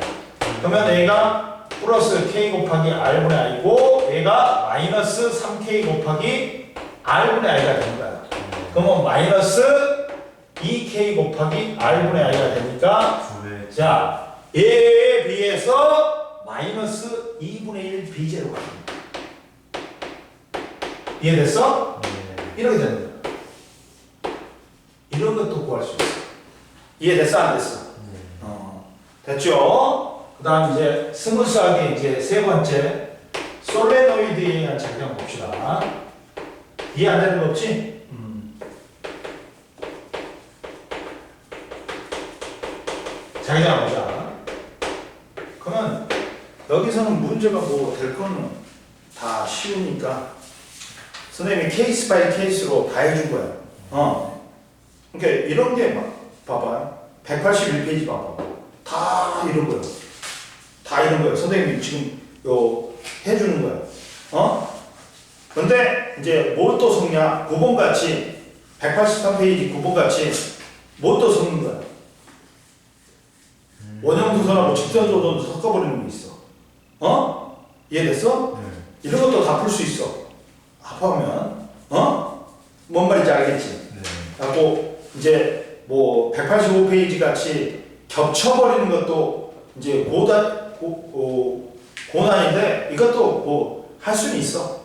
그러면 얘가 플러스 K 곱하기 R분의 I고 얘가 마이너스 3K 곱하기 R분의 I가 되는 거야. 그러면 마이너스 2K 곱하기 R분의 I가 되니까 9배. 자 얘에 비해서 마이너스 2분의 1 B제로가 됩니다. 이해됐어? 네. 이렇게 되는 거야. 이런 것도 구할 수 있어. 이해됐어? 안 됐어? 네. 됐죠? 그 다음 이제 스무스하게 이제 세 번째 솔레노이드에 의한 작용 봅시다. 이해 안 되는 거 없지? 자기장 보자. 그러면 여기서는 문제가 뭐 될 거는 다 쉬우니까 선생님이 케이스 바이 케이스로 다 해준 거야. 그러니까 이런 게 막 봐봐. 181페이지 봐봐. 다 이런 거야. 다 이런 거야. 선생님이 지금 요 해주는 거야. 근데 이제 뭘 또 섞냐? 9번 같이 183페이지 9번 같이 뭘 또 섞는 거야? 원형도선하고 직선도선 섞어버리는 게 있어. 이해됐어? 네. 이런 것도 다 풀 수 있어. 합하면 뭔 말인지 알겠지? 네. 하고 이제 뭐 185페이지 같이 겹쳐버리는 것도 이제 고난인데 이것도 뭐 할 수는 있어.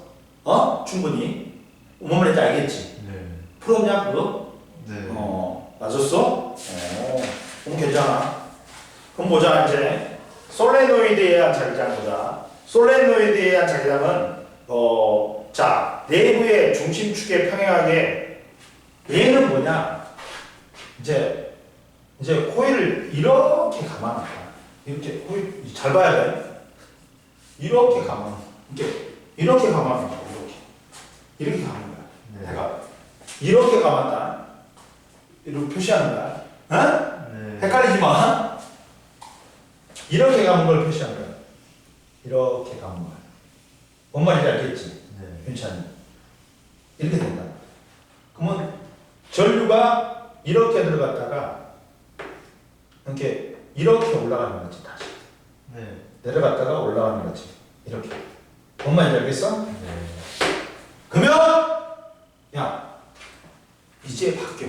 충분히. 뭔 말인지 알겠지? 네. 풀었냐 그거? 네. 맞았어? 그럼 괜찮아. 그럼 보자 이제 솔레노이드에 의한 자기장 보자. 솔레노이드에 의한 자기장은 자 내부의 중심축에 평행하게 얘는 뭐냐? 이제 코일을 이렇게 감아놔. 이렇게 코일 잘 봐야 돼. 이렇게 감아. 이렇게 감아놔. 이렇게 감는 거야. 네. 내가 이렇게 감았다. 이렇게 표시하는 거야. 네. 헷갈리지 마. 이렇게 감은 걸 표시한 거야. 이렇게 감은 거야. 뭔 말인지 알겠지? 네. 괜찮니? 이렇게 된다. 그러면 전류가 이렇게 들어갔다가 이렇게 올라가는 거지 다시. 네. 내려갔다가 올라가는 거지. 이렇게. 뭔 말인지 알겠어? 네. 그러면 야 이제 바뀌어.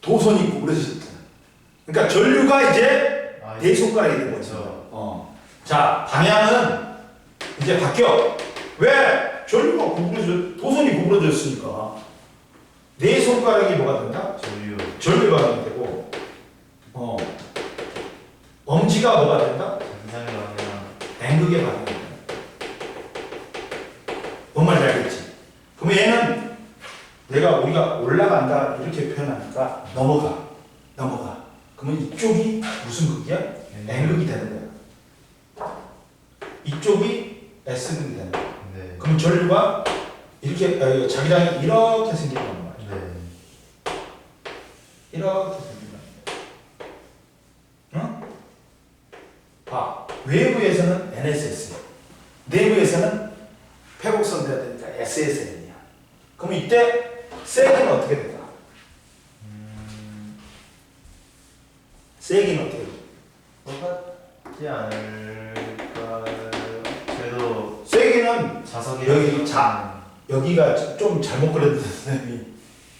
도선이 구부러졌다. 그러니까 전류가 이제 네 손가락이 된 거죠. 자 방향은 이제 바뀌어. 왜? 전류가 도선이 구부러졌으니까 네 손가락이 뭐가 된다? 전류. 전류방향이 되고 엄지가 뭐가 된다? 자기장의 방향. N극의 방향이 된다. 뭔 말인지 알겠지? 그럼 얘는 우리가 올라간다 이렇게 표현하니까 넘어가. 그러면 이쪽이 무슨 극이야? N극이 되는 거야. 이쪽이 S극이 되는 거야. 네. 그럼 전류가 이렇게 자기장이 이렇게 생긴단 말이야. 네. 이렇게 생긴단 말이야. 응? 봐. 외부에서는 NSS, 내부에서는 회복선 돼야 되니까 SSN이야. 그럼 이때 세기는 어떻게 될까? 세기는 어떻게 될까? 똑같지 않을까요? 그래도 세기는 자석이 여기가 좀 잘못 그렸는데 선생님이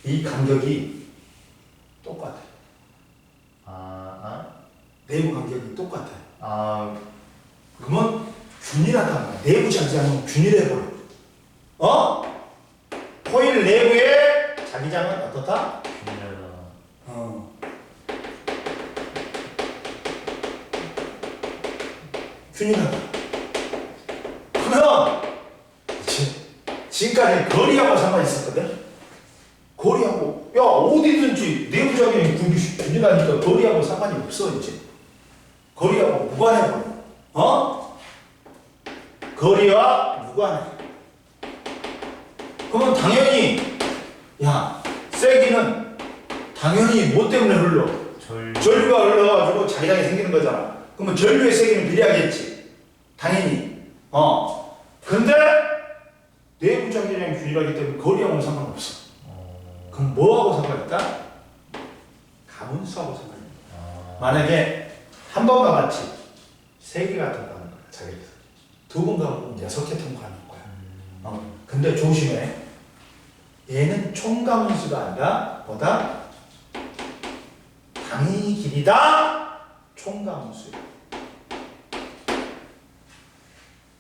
이 간격이 똑같아. 내부 간격이 똑같아. 그러면 균일하단 말이야. 내부 자기장은 균일해버려. 코일 내부의 자기장은 어떻다? 균일하다. 균일하다. 그러면 지금까지 거리하고 상관이 있었거든. 거리하고 어디든지 내부 자기장이 균일하니까 거리하고 상관이 없어 이제. 거리하고 무관해버려. 거리와 무관해. 그러면 당연히 세기는 당연히 뭐 때문에 흘러? 전류가 흘러가지고 자기장이 생기는 거잖아. 그러면 전류의 세기는 비례하겠지. 당연히. 근데 내부 자기장이 균일하기 때문에 거리하고는 상관없어. 그럼 뭐하고 상관있다? 가분수하고 상관있다. 만약에 한 번 가봤지 3개 같은 거 하는 거야. 자기에서. 2번 가보면 6개 통과하는 거야. 근데 조심해. 얘는 총가분수가 아니라 뭐다? 당연히 길이다. 총가분수야.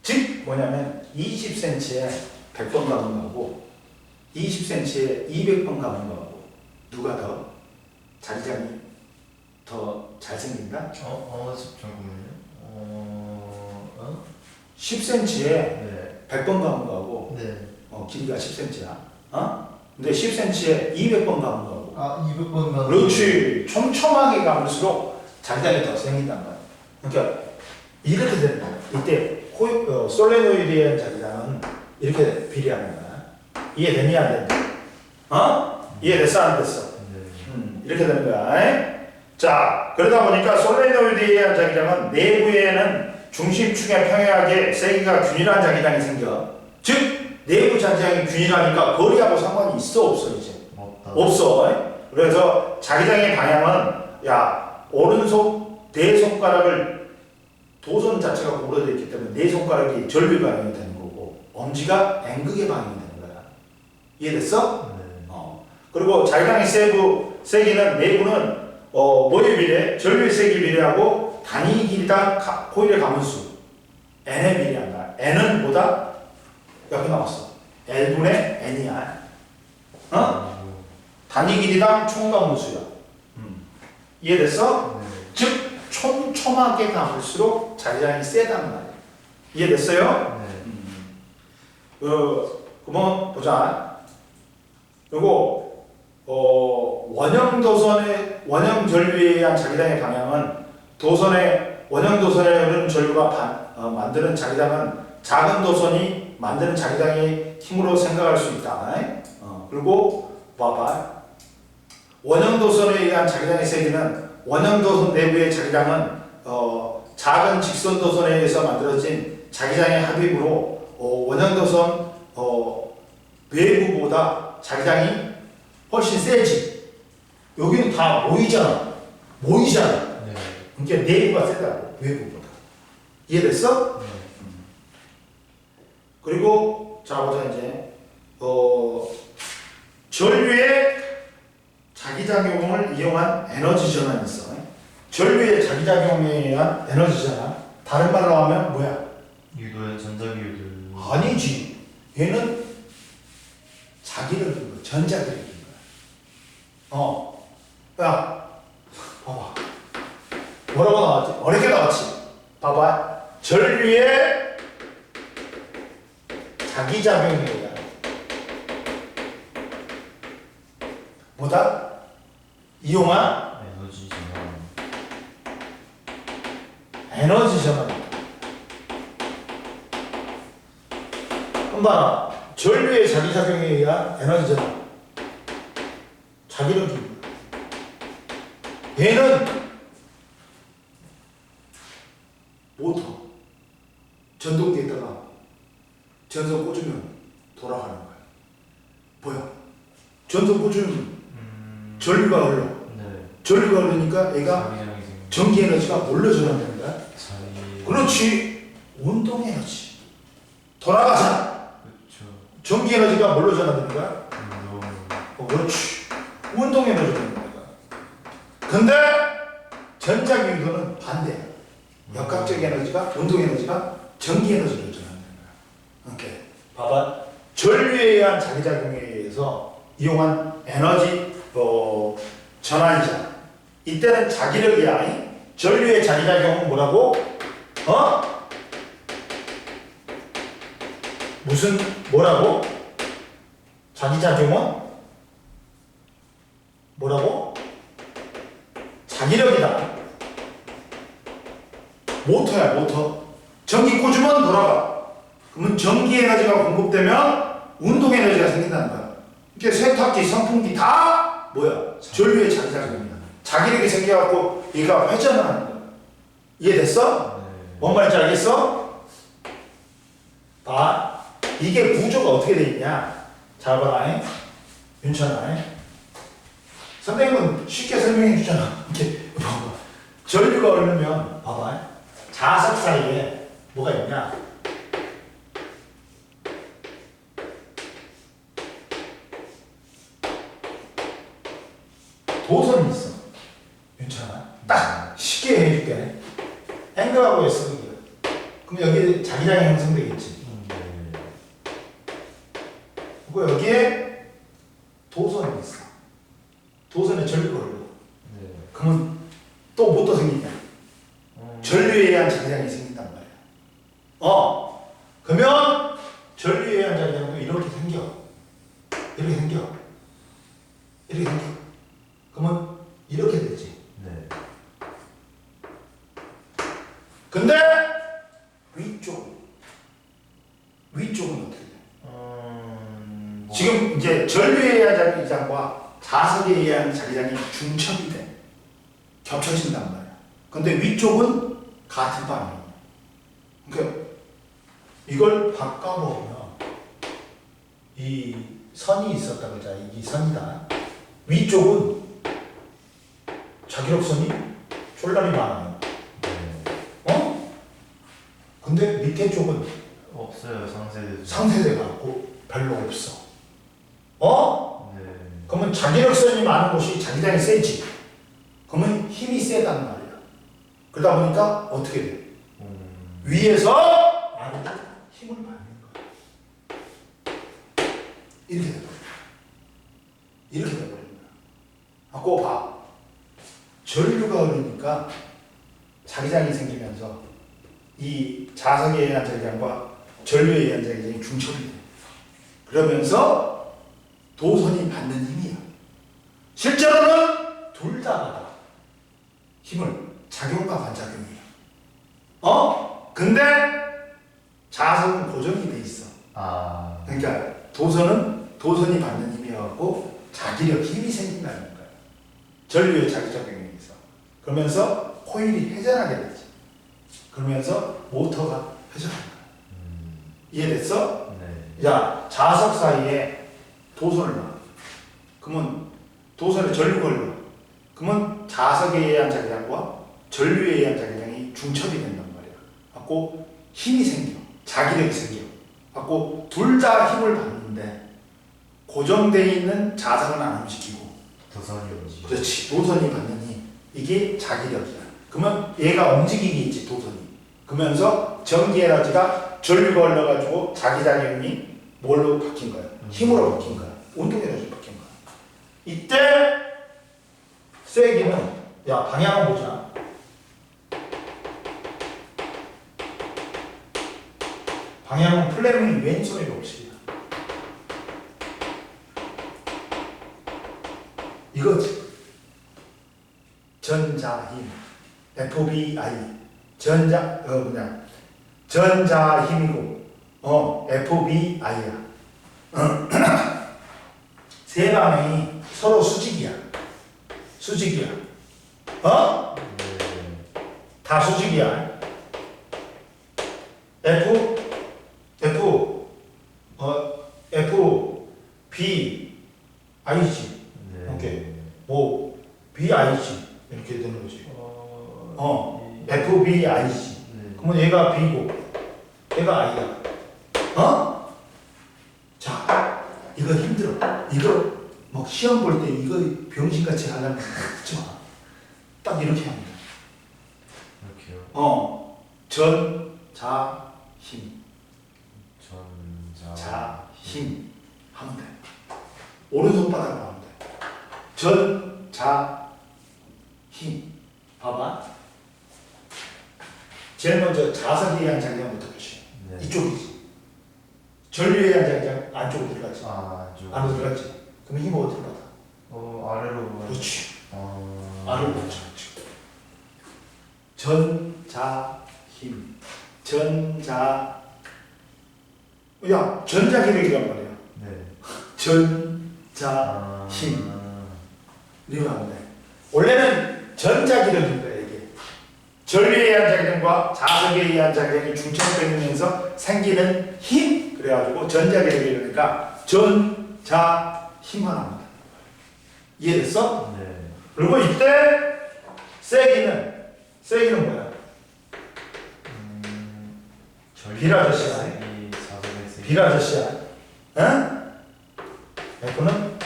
즉 뭐냐면 20cm에 100번 가는 거하고 20cm에 200번 가는 거하고 누가 더 자기장이 더 잘생긴다? 잠깐만요. 10cm에 네. 100번 가는 거하고 네. 길이가 10cm야. 근데 10cm에 200번 가는 거하고 200번 가는. 그렇지. 촘촘하게 가면수록 자기장이 더 생긴단 말이야. 그러니까 이렇게 되는 거야. 이때 솔레노이드에 대한 자기장은 이렇게 비례하는 거야. 이해되니 안 된다? 이해됐어 안 됐어? 네. 이렇게 되는 거야. 자, 그러다 보니까 솔레노이드에 대한 자기장은 내부에는 중심축에 평행하게 세기가 균일한 자기장이 생겨. 즉 내부 자기장이 균일하니까 거리하고 상관이 있어 없어 이제? 없어. 그래서 자기장의 방향은 오른손 네 손가락을 도선 자체가 구부러져 있기 때문에 네 손가락이 전류 방향이 되는 거고 엄지가 N극의 방향이 되는 거야. 이해됐어? 네. 그리고 자기장의 세기는 내부는 뭐에 비례? 전류의 세기에 비례하고 단위 길이당 코일의 가문수 N에 비례한다. N은 뭐다? 옆에 나왔어. L분의 N이야. 단위 길이당 총 가문수야. 이해됐어? 네. 즉 촘촘하게 감을수록 자기장이 세다는 말이야. 이해됐어요? 네. 그러면 보자. 요거 원형 전류에 의한 자기장의 방향은 원형 도선에 흐르는 전류가 만드는 자기장은 작은 도선이 만드는 자기장의 힘으로 생각할 수 있다. 그리고 봐봐. 원형 도선에 의한 자기장의 세기는 원형 도선 내부의 자기장은 작은 직선 도선에 의해서 만들어진 자기장의 합입으로 원형 도선 외부보다 자기장이 훨씬 세지. 여기는 다 모이잖아. 네. 그러니까 내부가 세다고 외부보다. 이해됐어? 네. 그리고 자 보자 이제 전류의 자기작용을 이용한 에너지 전환이 있어. 전류의 자기작용에 의한 에너지 전환. 다른 말로 하면 뭐야? 유도의 전자기유들. 아니지. 얘는 자기를 준 거야. 전자기를 준 거야. 야, 봐봐. 뭐라고 나왔지? 어렵게 나왔지. 봐봐. 전류의 자기작용에 의한 뭐다? 이용한 에너지 전환. 에너지 전환이다. 그럼 봐라. 전류의 자기작용에 의한 에너지 전환. 자기력입니다. 얘는 모터. 전동기에다가 전선 꽂으면 돌아가는 거야. 뭐야? 전선 꽂으면 전류가 흘러. 네. 전류가 흐르니까 얘가 자기장이 생긴. 전기 에너지가 뭘로 전환되는 거야? 자기. 그렇지. 운동 에너지. 돌아가잖아. 그렇죠. 전기 에너지가 뭘로 전환되는 거야? 운동. 그렇지. 운동 에너지로 되는 거야. 근데 전자기유도는 반대야. 역학적 에너지가 운동 에너지가 전기 에너지로 전환되는 거야. 오케이. 봐봐. 전류에 의한 자기작용에 의해서 이용한 에너지 전환이잖아. 이때는 자기력이야. 전류의 자기작용은 뭐라고? 무슨 뭐라고? 자기작용은 뭐라고? 자기력이다. 모터야, 모터. 전기 꽂으면 돌아가. 그러면 전기 에너지가 공급되면 운동 에너지가 생긴다는 거야. 이게 세탁기, 선풍기 다 뭐야? 전류의 자기작용이야. 자기력이 생겨갖고 얘가 회전을 하는 거야. 이해됐어? 네. 뭔 말인지 알겠어? 봐. 이게 구조가 어떻게 돼 있냐? 잘 봐라. 윤찬아. 선생님은 쉽게 설명해 주잖아. 이렇게 봐봐. 전류가 흐르면 봐봐. 자석 사이에 뭐가 있냐? 도선이 있어. 괜찮아? 딱 쉽게 해줄게. 앵글하고 S극이야. 그럼 여기 자기장이 형성되겠지. 네. 그리고 여기에 도선이 있어. 도선에 전류가 흘러. 네. 그러면 또 뭐 또 생기냐? 전류에 의한 자기장이 생긴단 말이야. 그러면 전류에 의한 자기장도 이렇게 생겨. 이렇게 생겨. 이렇게 생겨. 그러면 이렇게 되지. 네. 근데 위쪽은 어떻게 돼? 뭐... 지금 이제 전류에 의한 자기장과 자석에 의한 자기장이 중첩이 돼. 겹쳐진단 말이야. 근데 위쪽은 같은 방향이야. 그러니까 이걸 바꿔보면 이 선이 있었다 그러자. 이 선이다. 위쪽은 자기력선이 쫄라리 많아요. 네. 근데 밑에 쪽은 없어요. 상세대. 상세대가 별로 없어. 네. 그러면 자기력선이 많은 곳이 자기장이 세지. 그러면 힘이 세단 말이야. 그러다 보니까 어떻게 돼? 위에서 아래로 힘을 받는 거야. 이렇게 돼버려. 이렇게 돼버리는 거야. 꼭 봐. 전류가 흐르니까 자기장이 생기면서 이 자석에 의한 자기장과 전류에 의한 자기장이 중첩이 돼. 그러면서 도선이 받는 힘이야. 실제로는 둘 다 받아. 힘을. 작용과 반작용이야. 근데 자석은 고정이 돼 있어. 그러니까 도선이 받는 힘이어갖고 자기력 힘이 생긴다는 거야. 전류의 자기작용에 의해서. 그러면서 코일이 회전하게 되지. 그러면서 모터가 회전하는 거야. 이해됐어? 네. 야, 자석 사이에 도선을 놔. 그러면 도선에 전류가 흘러. 그러면 자석에 의한 자기장과 전류에 의한 자기장이 중첩이 된단 말이야. 갖고 힘이 생겨. 자기력이 생겨. 갖고 둘 다 힘을 받는데 고정되어 있는 자석은 안 움직이고 도선이 움직이고. 그렇지. 도선이 받는 힘. 이게 자기력이야. 그러면 얘가 움직이겠지, 도선이. 그러면서 전기 에너지가 전류가 흘러가지고 자기작용이 뭘로 바뀐 거야? 힘으로 바뀐 거야. 운동 에너지로 바뀐 거야. 이때 쐐기는 야 방향을 보자. 방향은 플레밍 왼손의 법칙이야. 이거지. 전자힘. FBI. 전자힘이고, FBI야. 세 방향이 서로 수직이야. 수직이야. 어? 네. 다 수직이야. B, I지. 네. 오케이. 뭐, B, I지. 이렇게 되는 거지. 이- F, B, I지. 네. 그러면 얘가 B고, 얘가 I야. 어? 자, 이거 힘들어. 이거, 뭐, 시험 볼 때 이거 병신같이 하려면 하지 마. 딱 이렇게 합니다. 이렇게요. 전, 자, 힘. 전자. 자, 힘. 하면 돼. 오른손바닥으로 하면 돼. 전, 자, 힘. 봐봐. 제일 먼저 자석에 의한 장량부터 보시. 네. 이쪽이지. 전류에 의한 장량 안쪽으로 들어가지. 아, 안으로 들어가지. 그럼 힘을 어디로 받아? 아래로. 그렇지. 어. 아래로 받지. 전, 자, 힘. 전자. 야, 전자기력이란 말이야. 네. 전자, 힘. 이러면 안 돼. 원래는 전자기력인 거야, 이게. 전류에 의한 작용과 자석에 의한 작용이 중첩되면서 생기는 힘. 그래가지고 전자기력이니까 전, 자, 힘만 합니다. 이해됐어? 네. 그리고 이때 세기는 뭐야? 비라저씨야. 이 자석의 세. 비라저씨야. 응? F는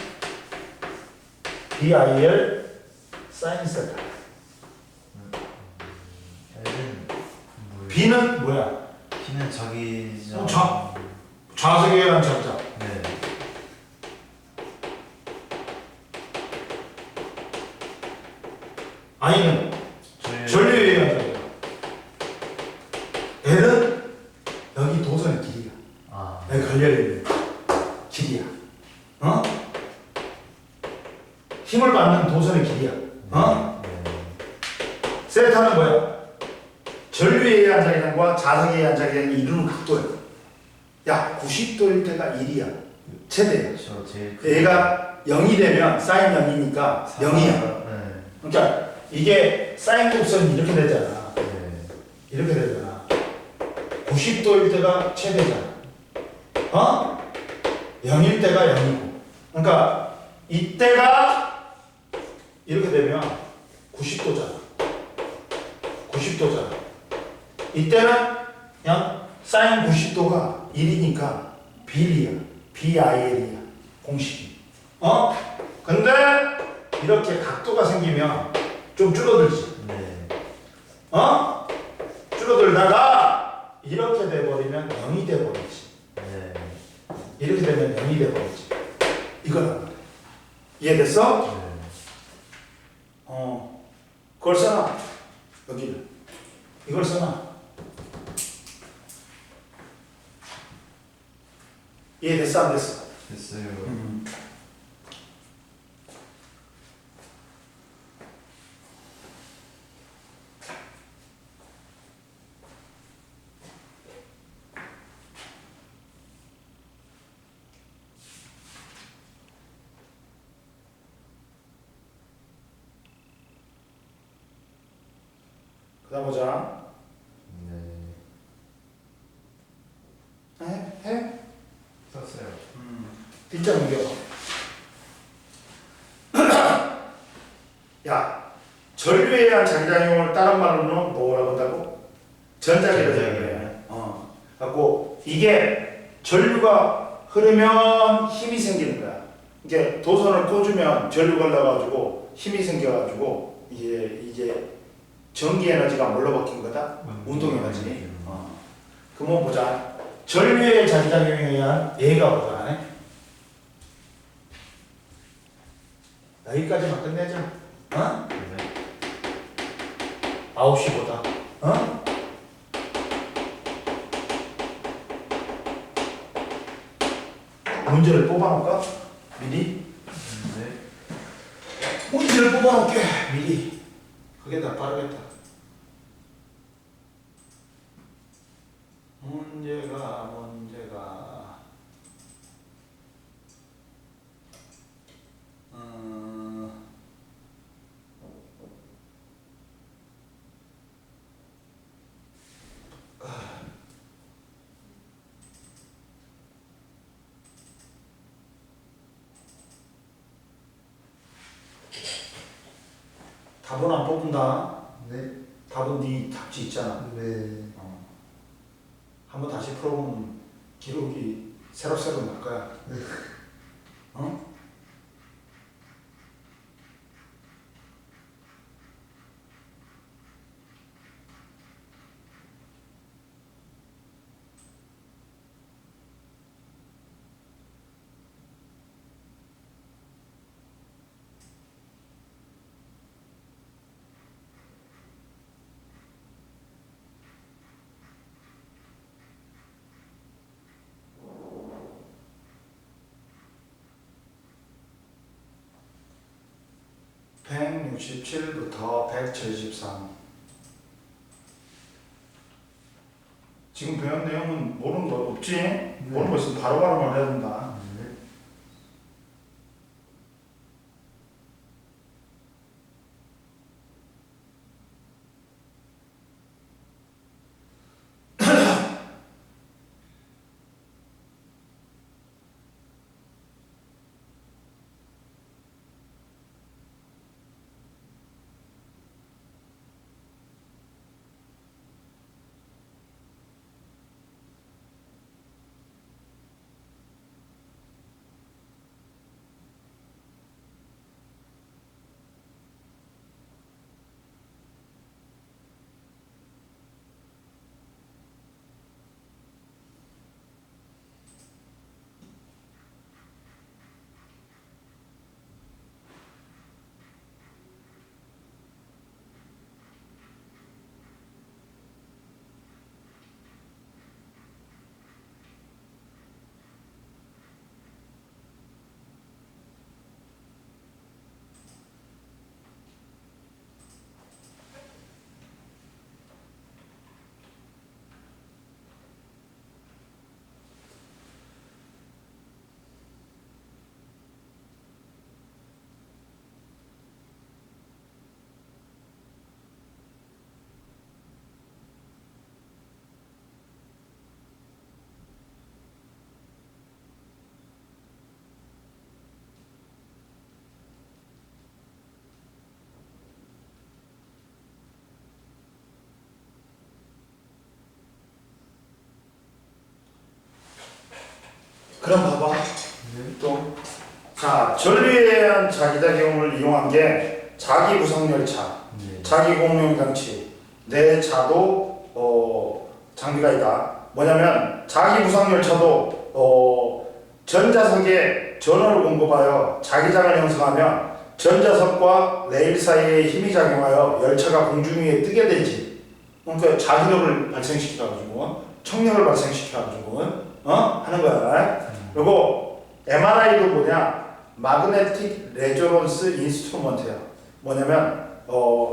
BIL 사인 세타. L은 뭐예요? B는 뭐야? B는 자기. 좌석에 의한 전자. 네. I는 전류에 의한 전자. L은 여기 도선의 길이야. 아. 여기 걸려있는 길이야. 어? 힘을 받는 도선의 길이야. 어? 네. 세타는 뭐야? 전류에 의한 자기장과 자석에 의한 자기장이 이루는 각도야. 야, 90도일 때가 1이야. 최대야. 저 제일. 얘가 0이 되면 사인 0이니까 0이야. 네. 그러니까 이게 사인 곡선이 이렇게 되잖아. 네. 이렇게 되잖아. 90도일 때가 최대잖아. 어? 0일 때가 0이고. 그러니까 이때가 이렇게 되면 90도잖아. 90도잖아. 이때는 그냥 사인 90도가 1이니까 비리야. BIL이야. 공식이. 어? 근데 이렇게 각도가 생기면 좀 줄어들지. 네. 어? 줄어들다가 이렇게 돼버리면 0이 돼버리지. 네. 이렇게 되면 0이 돼버리지. 이거는 이해됐어? 네. 그걸 써놔. 여기를. 이걸 써놔. 이해됐어? 안 됐어? 됐어요. 그 다음 보자. 네. 해? 썼어요. 뒷자 넘겨봐. 야, 전류에 의한 장작용을 다른 말로는 뭐라고 한다고? 전자기력이래. 갖고 이게 전류가 흐르면 힘이 생기는 거야. 이게 도선을 꽂으면 전류가 흘러가지고 힘이 생겨가지고 이게 전기 에너지가 뭘로 바뀐 거다? 운동 에너지. 그럼 보자. 전류의 장작용에 의한 얘가 보자. 여기까지만 끝내자. 어? 네. 9시보다. 어? 문제를 뽑아놓을까? 미리? 네. 문제를 뽑아놓을게 미리. 그게 더 빠르겠다. 문제가 답은 안 뽑는다. 네. 답은 네 답지 있잖아. 네. 한번 다시 풀어보면 기록이 새록새록 날 거야. 어? (167부터 173) 지금 배운 내용은 모르는 거 없지? 모르는 거 있으면 바로바로 말해야 된다. 네. 그럼 봐봐. 또, 자, 전류에 의한 자기작용을 이용한 게 자기 부상열차, 네. 자기 공룡장치, 내 차도 장비가 있다. 뭐냐면 자기 부상열차도 전자석에 전원을 공급하여 자기장을 형성하며 전자석과 레일 사이에 힘이 작용하여 열차가 공중 위에 뜨게 되지. 그러니까 자기력을 발생시켜가지고 청력을 발생시켜가지고 하는 거야. 그리고 MRI도 뭐냐? 마그네틱 레조넌스 인스트루먼트야. 뭐냐면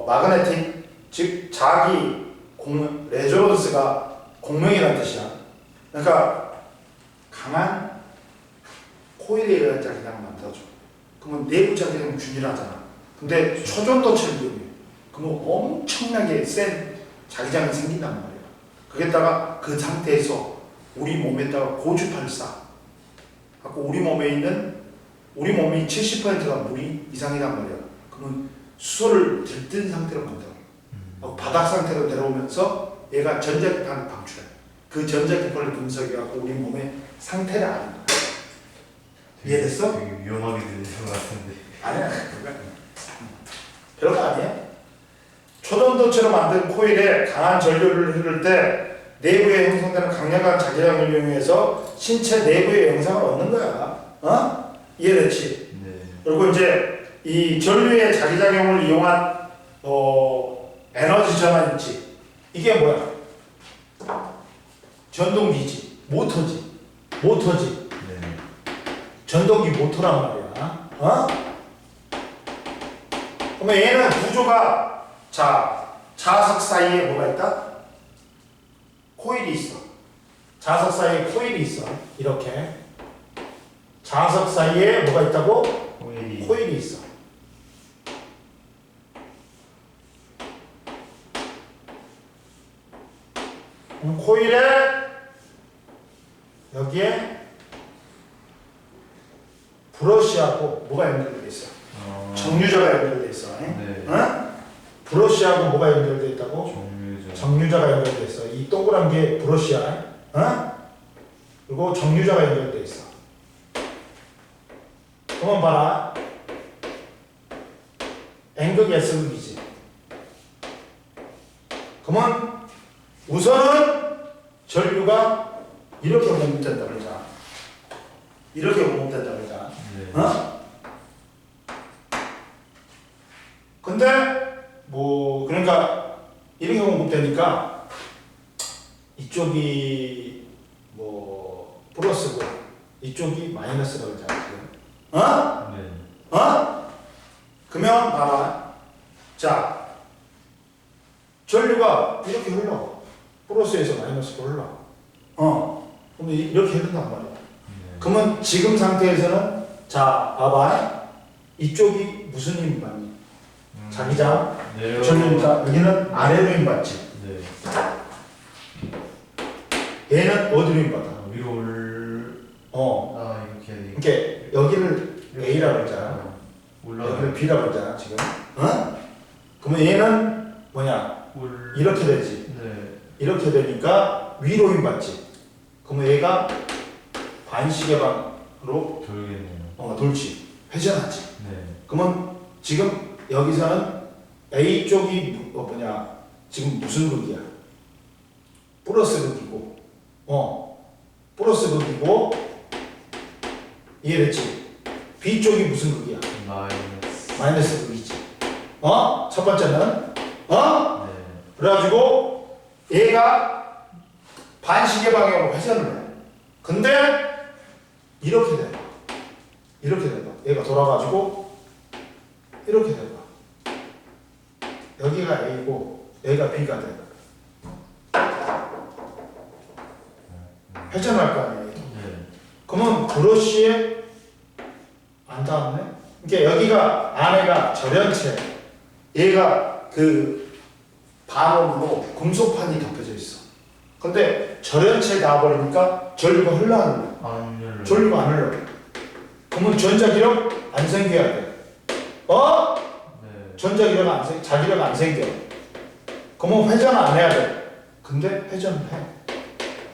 마그네틱 즉 자기 레조넌스가 공명이라는 뜻이야. 그러니까 강한 코일에 의한 자기장을 만들어줘. 그러면 내부 자기장은 균일하잖아. 근데 초전도체를 이용해. 그러면 엄청나게 센 자기장이 생긴단 말이야. 거기다가 그 상태에서 우리 몸에다가 고주파를 쏴. 갖고 우리 몸이 70%가 물이 이상이란 말이야. 그러면 수소를 들뜬 상태로 만들어. 바닥 상태로 내려오면서 얘가 전자기파를 방출해. 그 전자기파를 분석해갖고 우리 몸의 상태를 아는 거야. 이해됐어? 되게 위험하게 들리는 것 같은데. 아니야. 별거 아니야. 초전도체로 만든 코일에 강한 전류를 흐를 때 내부에 형성되는 강력한 자기장을 이용해서 신체 내부의 영상을 얻는 거야. 이해됐지? 네. 그리고 이제 이 전류의 자기작용을 이용한 에너지 전환 있지. 이게 뭐야? 전동기지, 모터지. 네. 전동기 모터란 말이야. 어? 그러면 얘는 구조가 자석 사이에 뭐가 있다? 코일이 있어. 자석 사이에 코일이 있어. 이렇게 자석 사이에 뭐가 있다고? 코일이 있어. 코일에 여기에 브러쉬하고 뭐가 연결되어 있어? 정류자가 연결되어 있어. 네. 어? 브러쉬하고 뭐가 연결되어 있다고? 정류자가 연결되어 있어. 이 동그란 게 브러쉬야. 어? 그리고 정류자가 연결되어 있어. 그만 봐라. N극 S극이지. 그러면 우선은 전류가 이렇게 공급된다 그러자. 이렇게 공급된다 그러자. 네. 어? 근데 뭐 그러니까 이렇게 공급되니까 이쪽이 뭐 플러스고 이쪽이 마이너스라고 그러잖아. 어? 네. 어? 그러면 봐봐. 자, 전류가 이렇게 흘러. 플러스에서 마이너스로 흘러. 그럼 이렇게 흐른단 말이야. 네. 그러면 지금 상태에서는 자, 봐봐. 이쪽이 무슨 힘 받니? 자기장 전류니까 여기는 아래로 힘 받지. 네. 얘는 어디로 힘 받아? 위로 이렇게 해야 돼. 이렇게 여기를 A라고 했잖아. 올라가. 여기를 B라고 했잖아 지금. 어? 그러면 얘는 뭐냐? 이렇게 되지. 네. 이렇게 되니까 위로 힘 받지. 그러면 얘가 반시계 방으로 돌겠네요. 돌지. 회전하지. 네. 그러면 지금 여기서는 A 쪽이 지금 무슨 극이야? 플러스 극이고, 플러스 극이고, 이해됐지? B 쪽이 무슨 극이야? 마이너스 극이지. 첫 번째는, 네. 그래가지고 얘가 반시계 방향으로 회전을 해. 근데 이렇게 돼. 이렇게 된다. 얘가 돌아가지고 이렇게 된다. 여기가 A고 여기가 B가 돼. 회전할 거 아니에요. 네. 그러면 브러쉬에 안 닿았네. 그러니까 여기가 안에가 절연체, 얘가 그 반원으로 금속판이 덮여져 있어. 근데 절연체에 닿아버리니까 전류가 흘러가는 거야. 전류가 안 흘러. 그러면 전자기력 안 생겨야 돼. 네. 전자기력 자기력 안 생겨. 그러면 회전 안 해야 돼. 근데 회전을 해.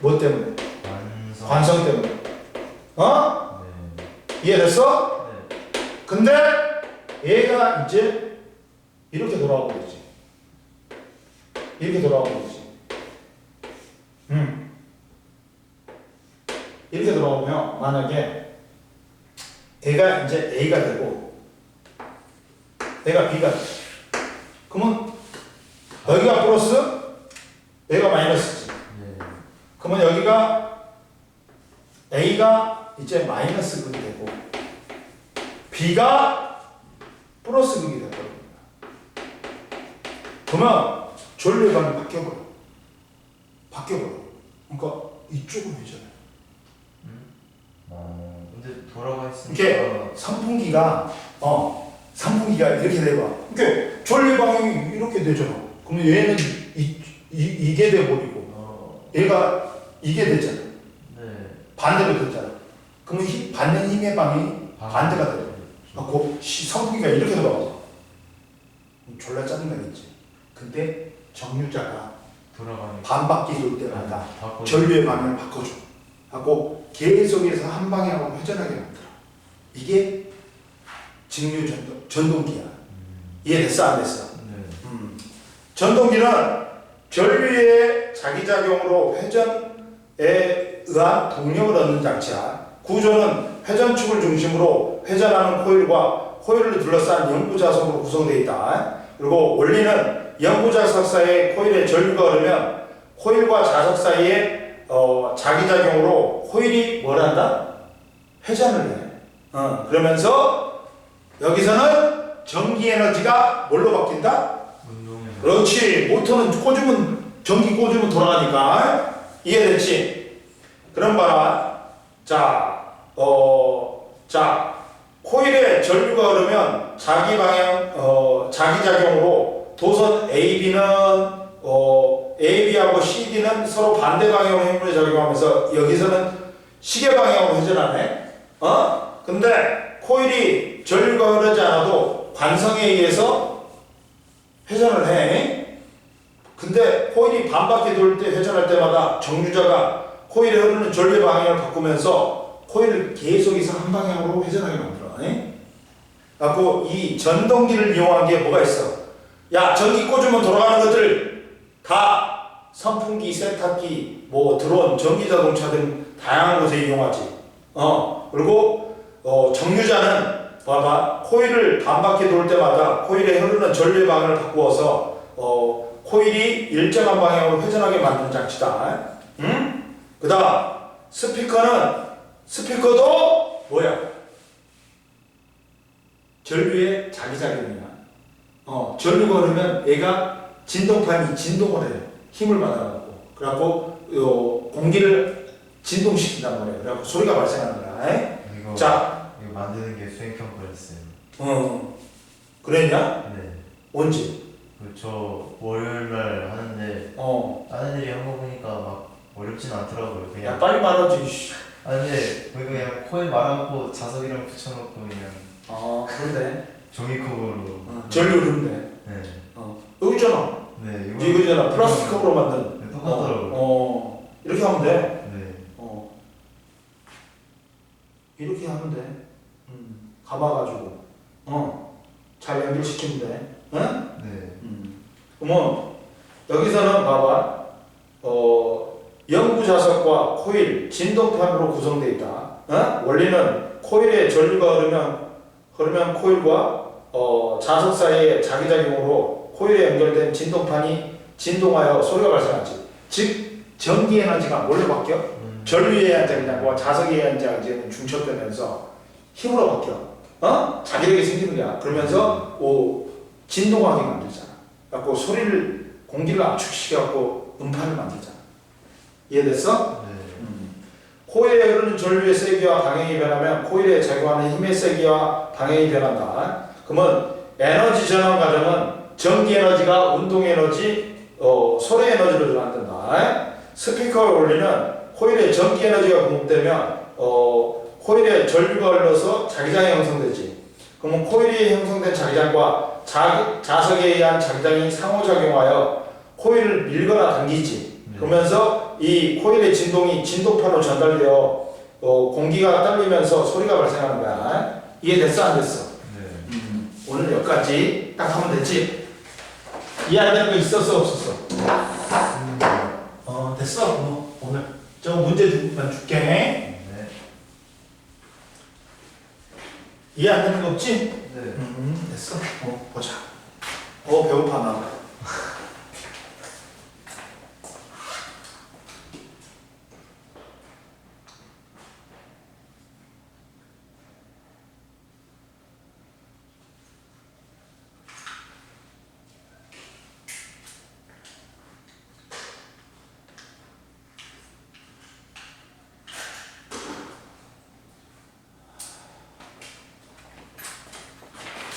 뭐 때문에? 관성 때문에. 네. 이해됐어? 네. 근데 얘가 이제 이렇게 돌아오고 있지. 이렇게 돌아오고 있지. 이렇게 돌아오면 만약에 얘가 이제 A가 되고 얘가 B가 돼. 그러면 여기가 플러스 얘가 마이너스지. 네. 그러면 여기가 A가 이제 마이너스 극이 되고 B가 플러스 극이 될 겁니다. 그러면 전류의 방이 바뀌어버려. 그러니까 이쪽으로 회전해. 근데 돌아가 있으니까. 이렇게 선풍기가 이렇게 돼봐. 그러니까 전류 방향이 이렇게 되잖아. 그러면 얘는 이게 돼버리고 얘가 이게 되잖아. 네. 반대로 되잖아. 그러면 받는 힘의 방이 반대가 돼요. 그 선풍기가 이렇게 돌아가서 졸라 짜증나겠지. 근데 정류자가 반바퀴 돌 때마다 전류의 방향을 바꿔줘. 하고 계속해서 한 방향으로 회전하게 만들어. 이게 직류 전동기야. 이해됐어 안 됐어? 네. 전동기는 전류의 자기작용으로 회전에 의한 동력을 얻는 장치야. 구조는 회전축을 중심으로 회전하는 코일을 둘러싼 연구자석으로 구성되어 있다. 그리고 원리는 연구자석 사이에 코일에 전류가 흐르면 코일과 자석 사이에 자기작용으로 코일이 뭘 한다? 회전을 해. 그러면서 여기서는 전기 에너지가 뭘로 바뀐다? 운동에. 그렇지. 모터는 꽂으면 전기 꽂으면 돌아가니까. 이해됐지? 그럼 봐라. 자, 코일에 전류가 흐르면 자기 방향, 자기 작용으로 도선 AB는 AB하고 CD는 서로 반대 방향으로 힘을 작용하면서 여기서는 시계 방향으로 회전하네. 근데 코일이 전류가 흐르지 않아도 관성에 의해서 회전을 해. 근데 코일이 반바퀴 돌 때 회전할 때마다 정류자가 코일에 흐르는 전류의 방향을 바꾸면서 코일을 계속해서 한 방향으로 회전하게 만들어. 그래갖고 이 전동기를 이용한 게 뭐가 있어? 야, 전기 꽂으면 돌아가는 것들 다 선풍기, 세탁기, 뭐 드론, 전기자동차 등 다양한 곳에 이용하지. 그리고 정류자는 봐봐, 코일을 반바퀴 돌 때마다 코일에 흐르는 전류의 방향을 바꾸어서 코일이 일정한 방향으로 회전하게 만드는 장치다. 응? 그 다음 스피커도 뭐야? 전류의 자기작용이야. 전류가 흐르면 얘가 진동판이 진동을 해요. 힘을 받아갖고. 그래갖고 공기를 진동시킨단 말이에요. 그래갖고 소리가 발생하는 거야. 이거 만드는 게 수행평가였어요. 그랬냐? 네. 언제? 저 월요일날 하는데 다른 애들이 한 거 보니까 막 어렵진 않더라고요. 야, 그냥. 빨리 말하지. 근데 그냥 코에 말아갖고 자석이랑 붙여놓고 그냥 그런데 종이컵으로. 전류 흐른대. 네. 여기 있잖아. 네. 이거잖아. 플라스틱컵으로 만든. 네, 똑같더라고요. 이렇게 하면 돼. 네. 이렇게 하면 돼. 감아가지고. 잘 연결시키면 돼. 응? 네. 그러면 여기서는 봐봐. 연구 자석과 코일, 진동판으로 구성되어 있다. 원리는 코일에 전류가 흐르면 코일과 자석 사이의 자기작용으로 코일에 연결된 진동판이 진동하여 소리가 발생하지. 즉 전기 에너지가 뭘로 바뀌어? 전류에 의한 자기장과 자석에 의한 자기장이 중첩되면서 힘으로 바뀌어. 자기력이 생기는 거야. 그러면서 진동하게 만들잖아. 그래갖고 소리를 공기를 압축시켜갖고 음파를 만들잖아. 이해됐어? 네. 코일에 흐르는 전류의 세기와 방향이 변하면 코일에 작용하는 힘의 세기와 방향이 변한다. 그러면 에너지 전환 과정은 전기 에너지가 운동 에너지, 소리 에너지로 만든다. 스피커의 원리는 코일에 전기 에너지가 공급되면 코일에 전류가 흘러서 자기장이 형성되지. 그러면 코일이 형성된 자기장과 자석에 의한 자기장이 상호작용하여 코일을 밀거나 당기지. 그러면서 이 코일의 진동이 진동판으로 전달되어 공기가 떨리면서 소리가 발생하는 거야. 이해됐어? 안 됐어? 네. 오늘 여기까지 딱 하면 되지? 이해 안 되는 거 있었어? 없었어? 됐어. 오늘 저 문제만 줄게. 네. 이해 안 되는 거 없지? 네. 됐어. 보자. 배고파 나.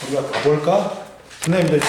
우리가 가볼까? 선생님들 이제